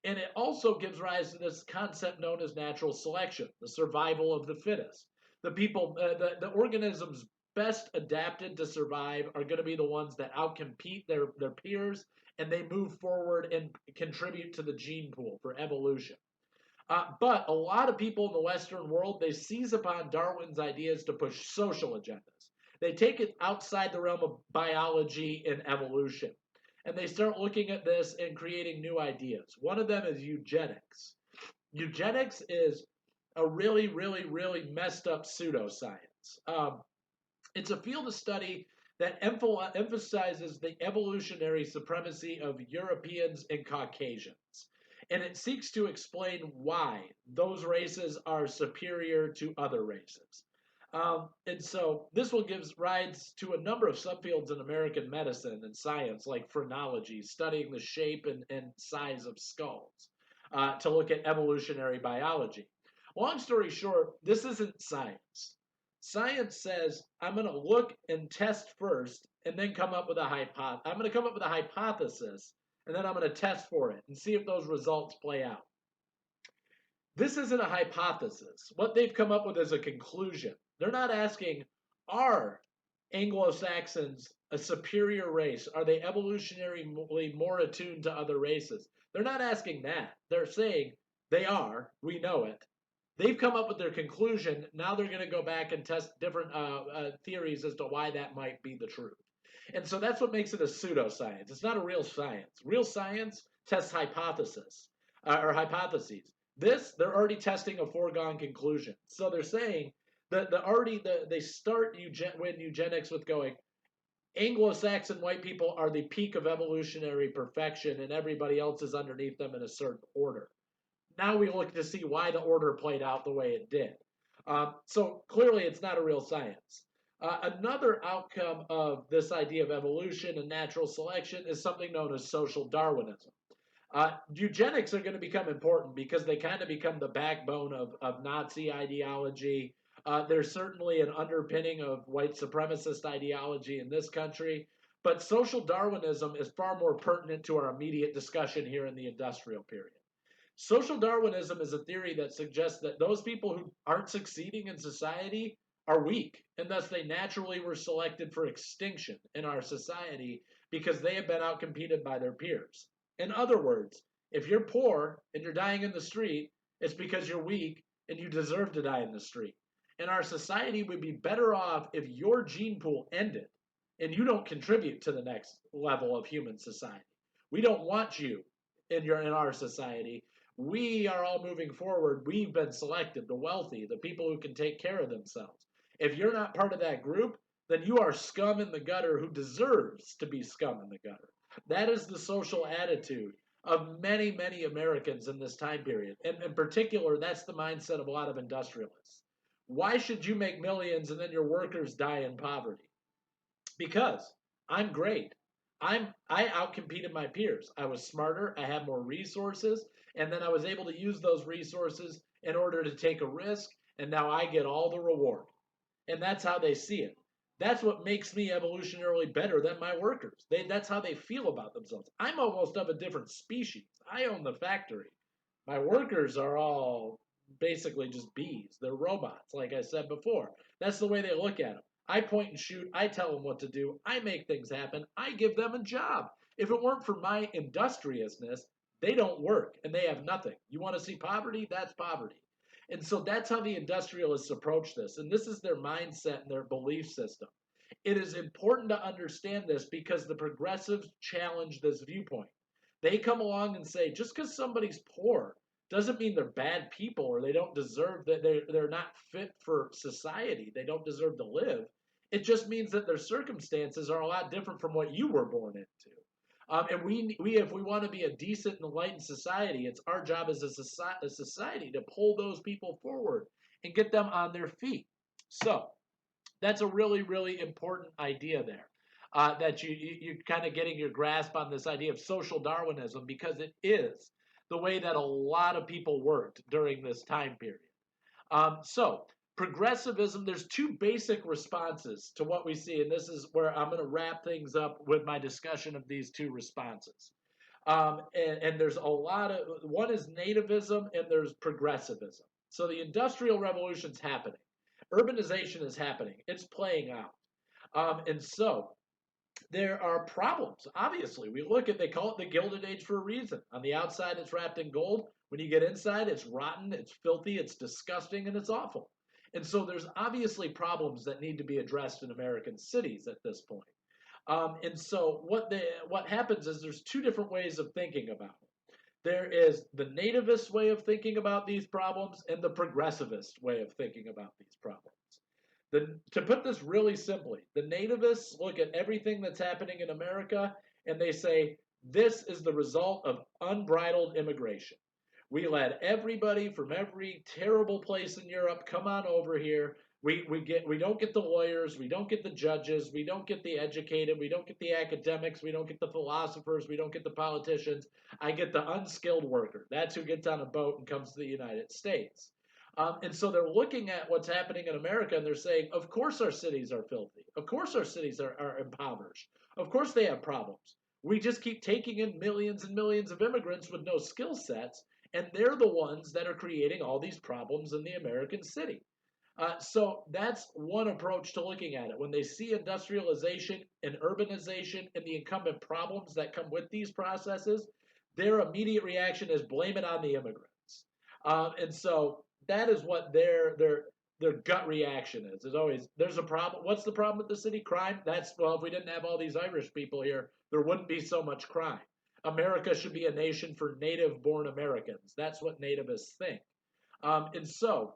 And it also gives rise to this concept known as natural selection, the survival of the fittest. The organisms best adapted to survive are going to be the ones that outcompete their peers, and they move forward and contribute to the gene pool for evolution. But a lot of people in the Western world, they seize upon Darwin's ideas to push social agendas. They take it outside the realm of biology and evolution. And they start looking at this and creating new ideas. One of them is eugenics. Eugenics is a really, really, really messed up pseudoscience. It's a field of study that emphasizes the evolutionary supremacy of Europeans and Caucasians. And it seeks to explain why those races are superior to other races. And so this will give rise to a number of subfields in American medicine and science, like phrenology, studying the shape and size of skulls, to look at evolutionary biology. Long story short, this isn't science. Science says, I'm going to look and test first and then come up with a hypothesis. I'm going to come up with a hypothesis and then I'm going to test for it and see if those results play out. This isn't a hypothesis. What they've come up with is a conclusion. They're not asking, are Anglo-Saxons a superior race? Are they evolutionarily more attuned to other races? They're not asking that. They're saying they are. We know it. They've come up with their conclusion. Now they're going to go back and test different theories as to why that might be the truth. And so that's what makes it a pseudoscience. It's not a real science. Real science tests hypotheses. They're already testing a foregone conclusion. So they're saying that they start eugenics with going, Anglo-Saxon white people are the peak of evolutionary perfection and everybody else is underneath them in a certain order. Now we look to see why the order played out the way it did. So clearly it's not a real science. Another outcome of this idea of evolution and natural selection is something known as social Darwinism. Eugenics are going to become important because they kind of become the backbone of Nazi ideology. There's certainly an underpinning of white supremacist ideology in this country, but social Darwinism is far more pertinent to our immediate discussion here in the industrial period. Social Darwinism is a theory that suggests that those people who aren't succeeding in society are weak, and thus they naturally were selected for extinction in our society because they have been outcompeted by their peers. In other words, if you're poor and you're dying in the street, it's because you're weak and you deserve to die in the street. And our society would be better off if your gene pool ended and you don't contribute to the next level of human society. We don't want you in our society. We are all moving forward. We've been selected, the wealthy, the people who can take care of themselves. If you're not part of that group, then you are scum in the gutter who deserves to be scum in the gutter. That is the social attitude of many, many Americans in this time period. And in particular, that's the mindset of a lot of industrialists. Why should you make millions and then your workers die in poverty? Because I'm great. I outcompeted my peers. I was smarter, I had more resources, and then I was able to use those resources in order to take a risk, and now I get all the reward. And that's how they see it. That's what makes me evolutionarily better than my workers. That's how they feel about themselves. I'm almost of a different species. I own the factory. My workers are all basically just bees. They're robots, like I said before. That's the way they look at them. I point and shoot. I tell them what to do. I make things happen. I give them a job. If it weren't for my industriousness, they don't work and they have nothing. You want to see poverty? That's poverty. And so that's how the industrialists approach this. And this is their mindset and their belief system. It is important to understand this because the progressives challenge this viewpoint. They come along and say, just because somebody's poor doesn't mean they're bad people or they don't deserve that they're not fit for society. They don't deserve to live. It just means that their circumstances are a lot different from what you were born into. And we if we want to be a decent and enlightened society, it's our job as a society to pull those people forward and get them on their feet. So that's a really, really important idea there. That you're kind of getting your grasp on this idea of social Darwinism because it is the way that a lot of people worked during this time period. So progressivism, there's two basic responses to what we see, and this is where I'm going to wrap things up with my discussion of these two responses. And there's a lot of, one is nativism and there's progressivism. So the Industrial Revolution's happening. Urbanization is happening. It's playing out. And so there are problems. Obviously, we look at, they call it the Gilded Age for a reason. On the outside, it's wrapped in gold. When you get inside, it's rotten, it's filthy, it's disgusting, and it's awful. And so there's obviously problems that need to be addressed in American cities at this point. And so what happens is there's two different ways of thinking about it. There is the nativist way of thinking about these problems and the progressivist way of thinking about these problems. To put this really simply, the nativists look at everything that's happening in America and they say, this is the result of unbridled immigration. We let everybody from every terrible place in Europe come on over here. We don't get the lawyers, we don't get the judges, we don't get the educated, we don't get the academics, we don't get the philosophers, we don't get the politicians. I get the unskilled worker. That's who gets on a boat and comes to the United States. And so they're looking at what's happening in America and they're saying, of course our cities are filthy. Of course our cities are impoverished. Of course they have problems. We just keep taking in millions and millions of immigrants with no skill sets, and they're the ones that are creating all these problems in the American city. So that's one approach to looking at it. When they see industrialization and urbanization and the incumbent problems that come with these processes, their immediate reaction is blame it on the immigrants. And so that is what their gut reaction is. Is always, there's a problem. What's the problem with the city? Crime. That's, well, if we didn't have all these Irish people here, there wouldn't be so much crime. America should be a nation for native-born Americans. That's what nativists think. And so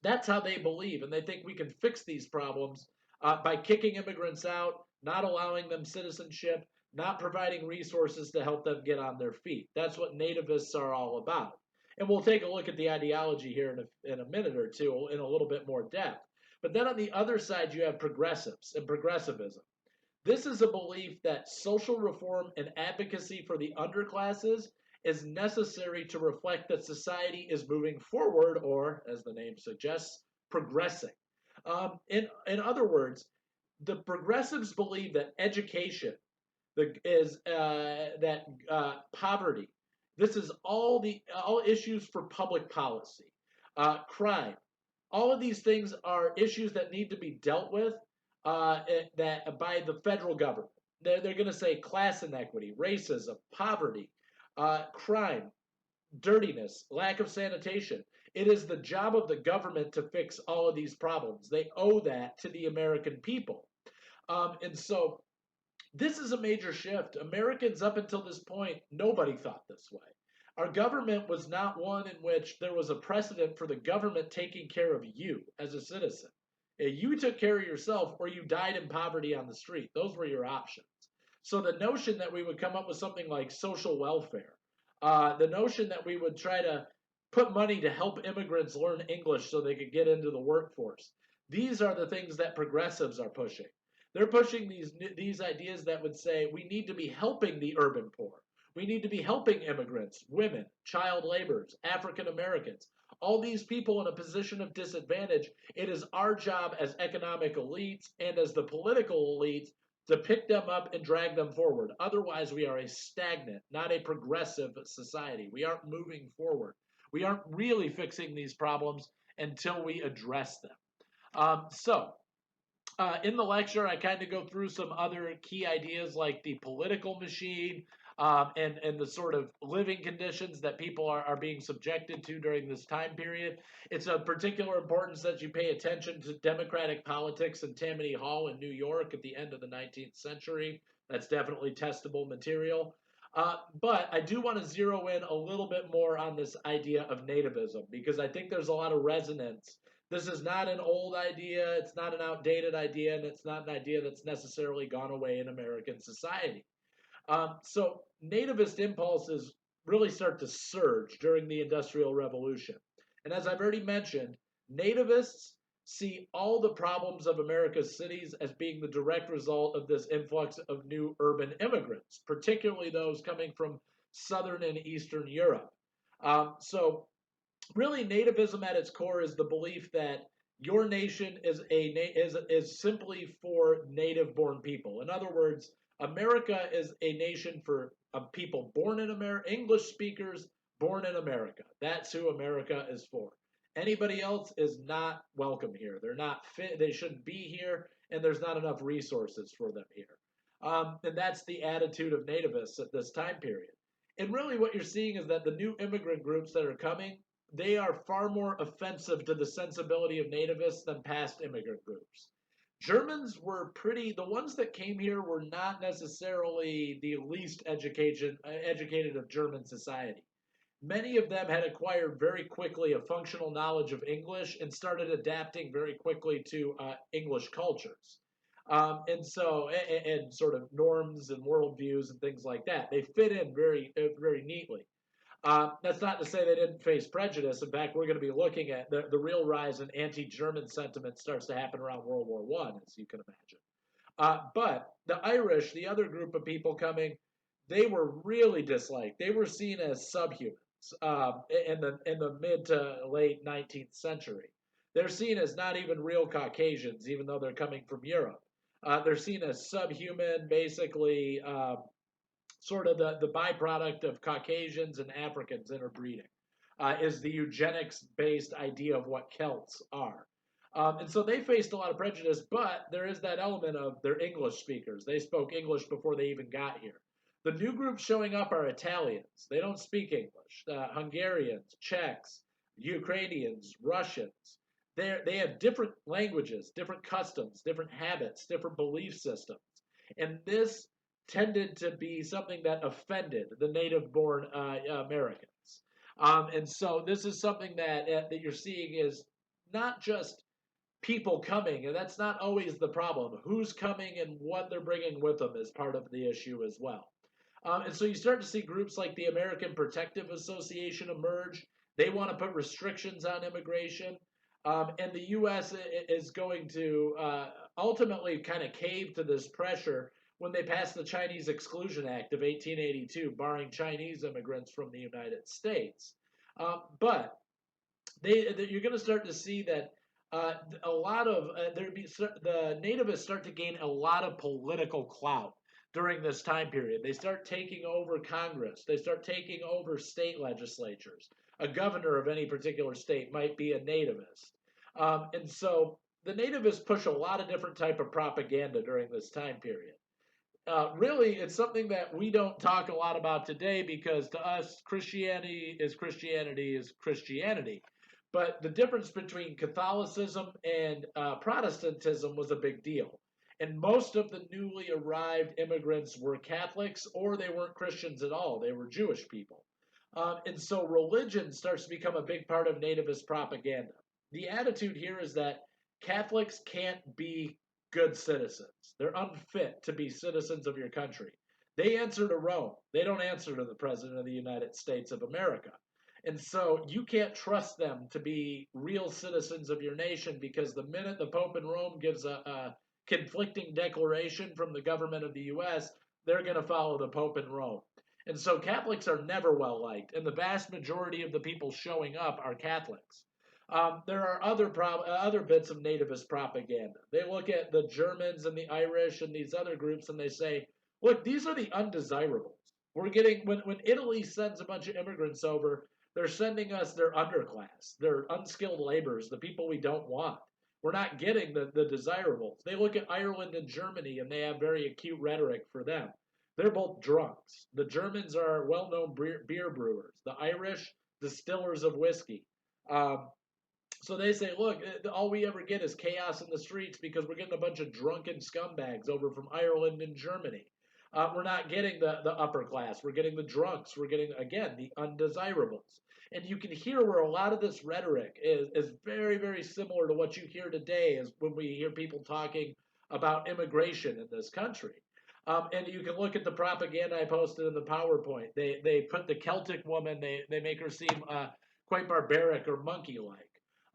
that's how they believe, and they think we can fix these problems by kicking immigrants out, not allowing them citizenship, not providing resources to help them get on their feet. That's what nativists are all about. And we'll take a look at the ideology here in a minute or two in a little bit more depth. But then on the other side, you have progressives and progressivism. This is a belief that social reform and advocacy for the underclasses is necessary to reflect that society is moving forward, or, as the name suggests, progressing. In other words, the progressives believe that education poverty. This is all issues for public policy, crime. All of these things are issues that need to be dealt with that by the federal government. They're going to say class inequity, racism, poverty, crime, dirtiness, lack of sanitation. It is the job of the government to fix all of these problems. They owe that to the American people. And so this is a major shift. Americans, up until this point, nobody thought this way. Our government was not one in which there was a precedent for the government taking care of you as a citizen. You took care of yourself or you died in poverty on the street. Those were your options. So the notion that we would come up with something like social welfare, the notion that we would try to put money to help immigrants learn English so they could get into the workforce, these are the things that progressives are pushing. They're pushing these ideas that would say we need to be helping the urban poor. We need to be helping immigrants, women, child laborers, African Americans, all these people in a position of disadvantage. It is our job as economic elites and as the political elites to pick them up and drag them forward. Otherwise, we are a stagnant, not a progressive society. We aren't moving forward. We aren't really fixing these problems until we address them. In the lecture, I kind of go through some other key ideas like the political machine and the sort of living conditions that people are being subjected to during this time period. It's of particular importance that you pay attention to democratic politics in Tammany Hall in New York at the end of the 19th century. That's definitely testable material. But I do want to zero in a little bit more on this idea of nativism because I think there's a lot of resonance. This is not an old idea, it's not an outdated idea, and it's not an idea that's necessarily gone away in American society. So nativist impulses really start to surge during the Industrial Revolution. And as I've already mentioned, nativists see all the problems of America's cities as being the direct result of this influx of new urban immigrants, particularly those coming from Southern and Eastern Europe. Really, nativism at its core is the belief that your nation is simply for native-born people. In other words, America is a nation for people born in America, English speakers born in America. That's who America is for. Anybody else is not welcome here. They're not fit. They shouldn't be here, and there's not enough resources for them here. And that's the attitude of nativists at this time period. And really, what you're seeing is that the new immigrant groups that are coming, they are far more offensive to the sensibility of nativists than past immigrant groups. Germans were the ones that came here were not necessarily the least educated of German society. Many of them had acquired very quickly a functional knowledge of English and started adapting very quickly to English cultures. And sort of norms and worldviews and things like that. They fit in very neatly. That's not to say they didn't face prejudice. In fact, we're going to be looking at the real rise in anti-German sentiment starts to happen around World War I, as you can imagine. But the Irish, the other group of people coming, they were really disliked. They were seen as subhumans in the mid to late 19th century. They're seen as not even real Caucasians, even though they're coming from Europe. They're seen as subhuman, basically sort of the byproduct of Caucasians and Africans interbreeding, is the eugenics-based idea of what Celts are. And so they faced a lot of prejudice, but there is that element of they're English speakers. They spoke English before they even got here. The new groups showing up are Italians. They don't speak English. Hungarians, Czechs, Ukrainians, Russians. They have different languages, different customs, different habits, different belief systems. And this tended to be something that offended the native-born Americans. And so this is something that you're seeing is not just people coming, and that's not always the problem. Who's coming and what they're bringing with them is part of the issue as well. And so you start to see groups like the American Protective Association emerge. They want to put restrictions on immigration. And the U.S. is going to ultimately kind of cave to this pressure when they passed the Chinese Exclusion Act of 1882, barring Chinese immigrants from the United States. But you're going to start to see that a lot of the nativists start to gain a lot of political clout during this time period. They start taking over Congress. They start taking over state legislatures. A governor of any particular state might be a nativist. And so the nativists push a lot of different type of propaganda during this time period. Really, it's something that we don't talk a lot about today because to us, Christianity is Christianity is Christianity. But the difference between Catholicism and Protestantism was a big deal. And most of the newly arrived immigrants were Catholics or they weren't Christians at all. They were Jewish people. And so religion starts to become a big part of nativist propaganda. The attitude here is that Catholics can't be good citizens. They're unfit to be citizens of your country. They answer to Rome. They don't answer to the President of the United States of America. And so you can't trust them to be real citizens of your nation because the minute the Pope in Rome gives a conflicting declaration from the government of the U.S., they're going to follow the Pope in Rome. And so Catholics are never well liked, and the vast majority of the people showing up are Catholics. There are other bits of nativist propaganda. They look at the Germans and the Irish and these other groups and they say, look, these are the undesirables. We're getting, when Italy sends a bunch of immigrants over, they're sending us their underclass, their unskilled laborers, the people we don't want. We're not getting the desirables. They look at Ireland and Germany and they have very acute rhetoric for them. They're both drunks. The Germans are well-known beer brewers. The Irish, distillers of whiskey. So they say, look, all we ever get is chaos in the streets because we're getting a bunch of drunken scumbags over from Ireland and Germany. We're not getting the upper class. We're getting the drunks. We're getting, again, the undesirables. And you can hear where a lot of this rhetoric is very, very similar to what you hear today as when we hear people talking about immigration in this country. And you can look at the propaganda I posted in the PowerPoint. They put the Celtic woman, they make her seem quite barbaric or monkey-like.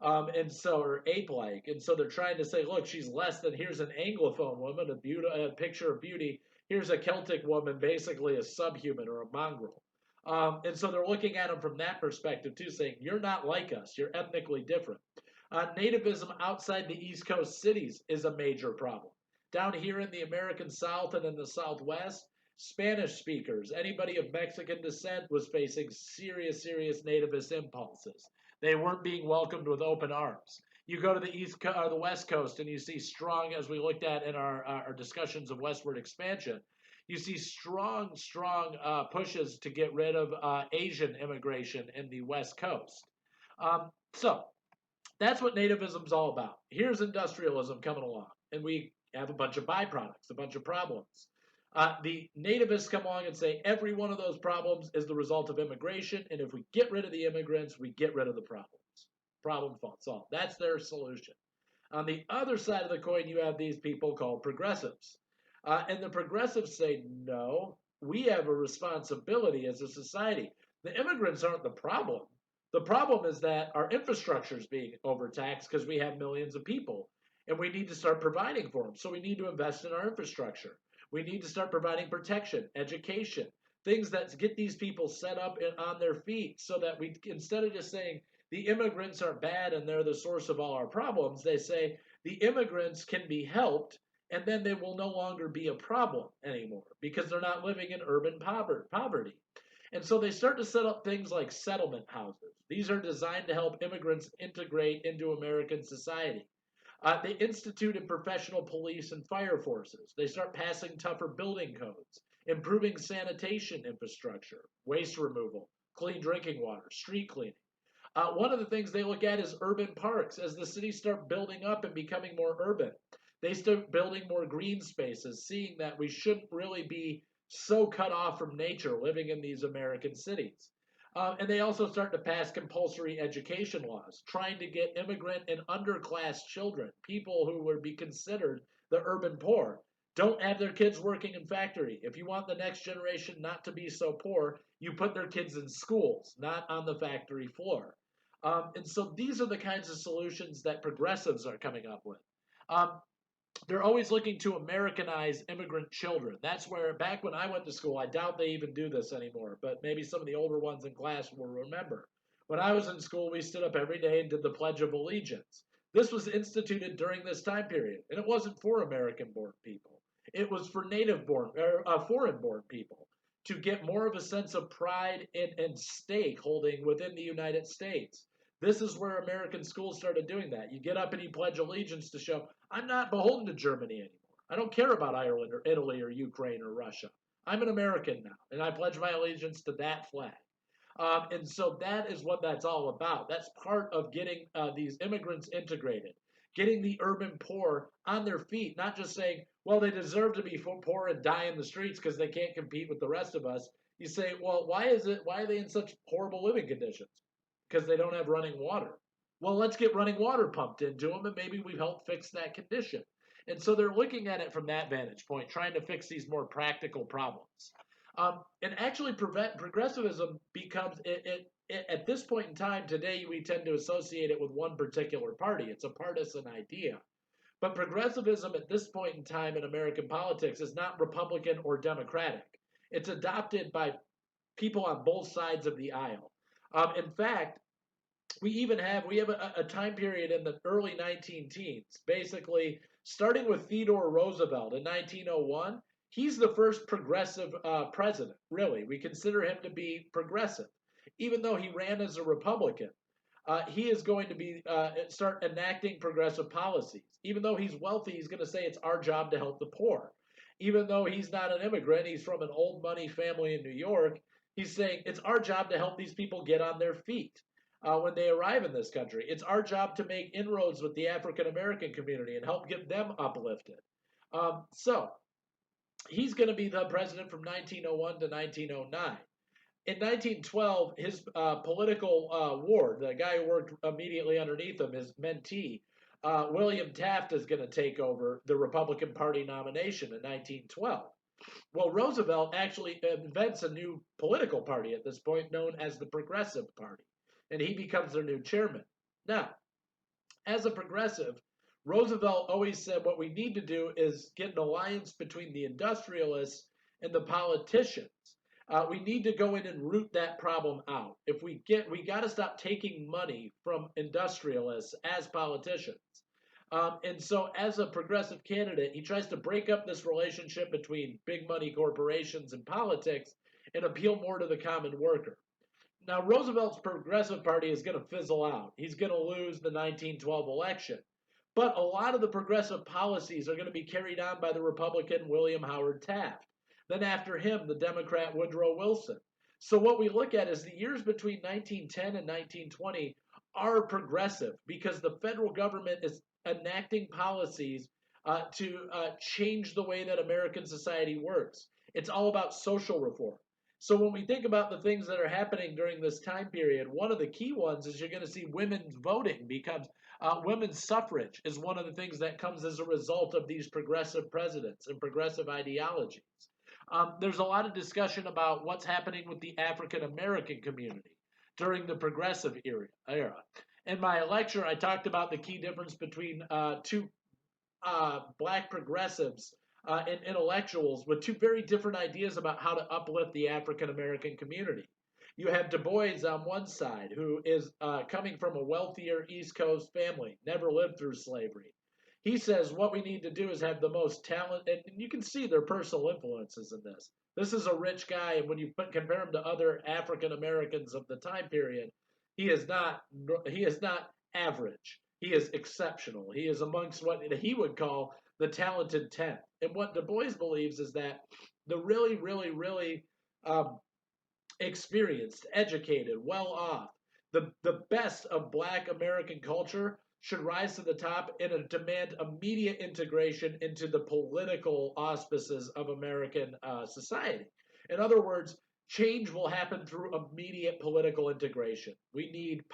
Or ape-like. And so they're trying to say, look, she's less than, here's an Anglophone woman, a picture of beauty. Here's a Celtic woman, basically a subhuman or a mongrel. And so they're looking at them from that perspective too, saying, you're not like us. You're ethnically different. Nativism outside the East Coast cities is a major problem. Down here in the American South and in the Southwest, Spanish speakers, anybody of Mexican descent was facing serious, serious nativist impulses. They weren't being welcomed with open arms. You go to the West Coast, and you see strong, as we looked at in our discussions of westward expansion, you see strong, pushes to get rid of Asian immigration in the West Coast. So that's what nativism's all about. Here's industrialism coming along, and we have a bunch of byproducts, a bunch of problems. The nativists come along and say every one of those problems is the result of immigration, and if we get rid of the immigrants, we get rid of the problems. Problem solved. That's their solution. On the other side of the coin, you have these people called progressives. And the progressives say, no, we have a responsibility as a society. The immigrants aren't the problem. The problem is that our infrastructure is being overtaxed because we have millions of people, and we need to start providing for them. So we need to invest in our infrastructure. We need to start providing protection, education, things that get these people set up on their feet so that we, instead of just saying the immigrants are bad and they're the source of all our problems, they say the immigrants can be helped, and then they will no longer be a problem anymore because they're not living in urban poverty. And so they start to set up things like settlement houses. These are designed to help immigrants integrate into American society. They instituted professional police and fire forces. They start passing tougher building codes, improving sanitation infrastructure, waste removal, clean drinking water, street cleaning. One of the things they look at is urban parks. As the cities start building up and becoming more urban, they start building more green spaces, seeing that we shouldn't really be so cut off from nature living in these American cities. And they also start to pass compulsory education laws, trying to get immigrant and underclass children, people who would be considered the urban poor, don't have their kids working in factory. If you want the next generation not to be so poor, you put their kids in schools, not on the factory floor. And so these are the kinds of solutions that progressives are coming up with. They're always looking to Americanize immigrant children. That's where, back when I went to school, I doubt they even do this anymore, but maybe some of the older ones in class will remember. When I was in school, we stood up every day and did the Pledge of Allegiance. This was instituted during this time period, and it wasn't for American-born people. It was for native-born, or foreign-born people to get more of a sense of pride and stake holding within the United States. This is where American schools started doing that. You get up and you pledge allegiance to show, I'm not beholden to Germany anymore. I don't care about Ireland or Italy or Ukraine or Russia. I'm an American now, and I pledge my allegiance to that flag. And so that is what that's all about. That's part of getting these immigrants integrated, getting the urban poor on their feet, not just saying, well, they deserve to be poor and die in the streets because they can't compete with the rest of us. You say, well, why are they in such horrible living conditions? Because they don't have running water. Well, let's get running water pumped into them, and maybe we've helped fix that condition. And so they're looking at it from that vantage point, trying to fix these more practical problems. And actually, progressivism becomes, at this point in time, today, we tend to associate it with one particular party. It's a partisan idea. But progressivism at this point in time in American politics is not Republican or Democratic. It's adopted by people on both sides of the aisle. In fact, we have a time period in the early 19 teens, basically starting with Theodore Roosevelt in 1901. He's the first progressive president, really. We consider him to be progressive. Even though he ran as a Republican, he is going to start enacting progressive policies. Even though he's wealthy, he's going to say it's our job to help the poor. Even though he's not an immigrant, he's from an old money family in New York, he's saying it's our job to help these people get on their feet when they arrive in this country. It's our job to make inroads with the African American community and help get them uplifted. So he's going to be the president from 1901 to 1909. In 1912, his political ward, the guy who worked immediately underneath him, his mentee, William Taft, is going to take over the Republican Party nomination in 1912. Well, Roosevelt actually invents a new political party at this point known as the Progressive Party, and he becomes their new chairman. Now, as a progressive, Roosevelt always said what we need to do is get an alliance between the industrialists and the politicians. We need to go in and root that problem out. We got to stop taking money from industrialists as politicians. And so, as a progressive candidate, he tries to break up this relationship between big money corporations and politics and appeal more to the common worker. Now, Roosevelt's Progressive Party is going to fizzle out. He's going to lose the 1912 election. But a lot of the progressive policies are going to be carried on by the Republican William Howard Taft. Then, after him, the Democrat Woodrow Wilson. So, what we look at is the years between 1910 and 1920 are progressive because the federal government is enacting policies to change the way that American society works. It's all about social reform. So when we think about the things that are happening during this time period, one of the key ones is you're going to see women's voting becomes women's suffrage is one of the things that comes as a result of these progressive presidents and progressive ideologies. There's a lot of discussion about what's happening with the African American community during the progressive era. In my lecture, I talked about the key difference between two black progressives and intellectuals with two very different ideas about how to uplift the African American community. You have Du Bois on one side, who is coming from a wealthier East Coast family, never lived through slavery. He says what we need to do is have the most talent, and you can see their personal influences in this. This is a rich guy, and when you compare him to other African Americans of the time period, he is not average. He is exceptional. He is amongst what he would call the talented 10. And what Du Bois believes is that the really, really, really experienced, educated, well off, the best of black American culture should rise to the top and demand immediate integration into the political auspices of American society. In other words, change will happen through immediate political integration. We need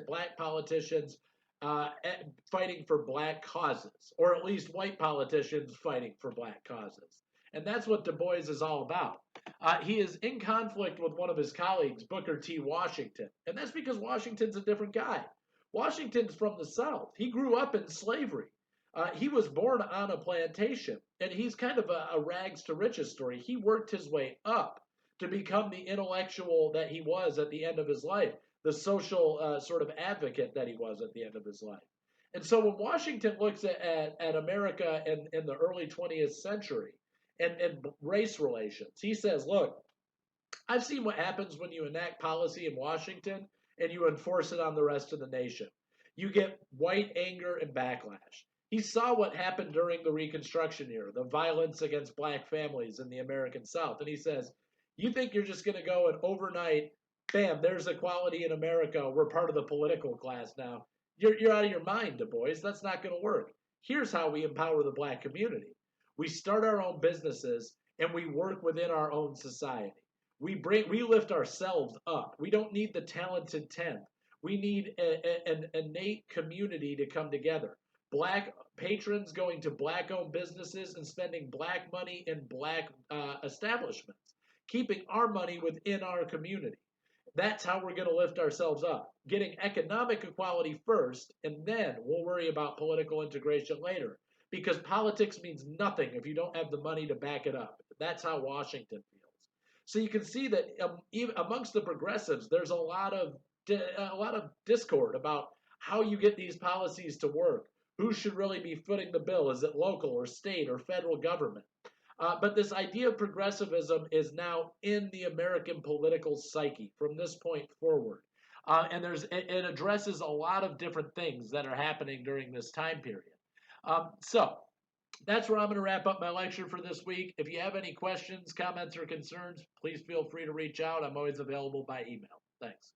black politicians fighting for black causes, or at least white politicians fighting for black causes. And that's what Du Bois is all about. He is in conflict with one of his colleagues, Booker T. Washington. And that's because Washington's a different guy. Washington's from the South. He grew up in slavery. He was born on a plantation, and he's kind of a rags to riches story. He worked his way up to become the intellectual that he was at the end of his life, the social sort of advocate that he was at the end of his life. And so when Washington looks at America in the early 20th century and race relations, he says, look, I've seen what happens when you enact policy in Washington and you enforce it on the rest of the nation. You get white anger and backlash. He saw what happened during the Reconstruction era, the violence against black families in the American South. And he says, you think you're just going to go and overnight, bam, there's equality in America. We're part of the political class now. You're out of your mind, Du Bois. That's not going to work. Here's how we empower the black community. We start our own businesses and we work within our own society. We lift ourselves up. We don't need the talented 10. We need an innate community to come together. Black patrons going to black-owned businesses and spending black money in black establishments, keeping our money within our community. That's how we're going to lift ourselves up. Getting economic equality first, and then we'll worry about political integration later. Because politics means nothing if you don't have the money to back it up. That's how Washington feels. So you can see that even amongst the progressives, there's a lot of discord about how you get these policies to work. Who should really be footing the bill? Is it local or state or federal government? But this idea of progressivism is now in the American political psyche from this point forward. And it addresses a lot of different things that are happening during this time period. So that's where I'm going to wrap up my lecture for this week. If you have any questions, comments, or concerns, please feel free to reach out. I'm always available by email. Thanks.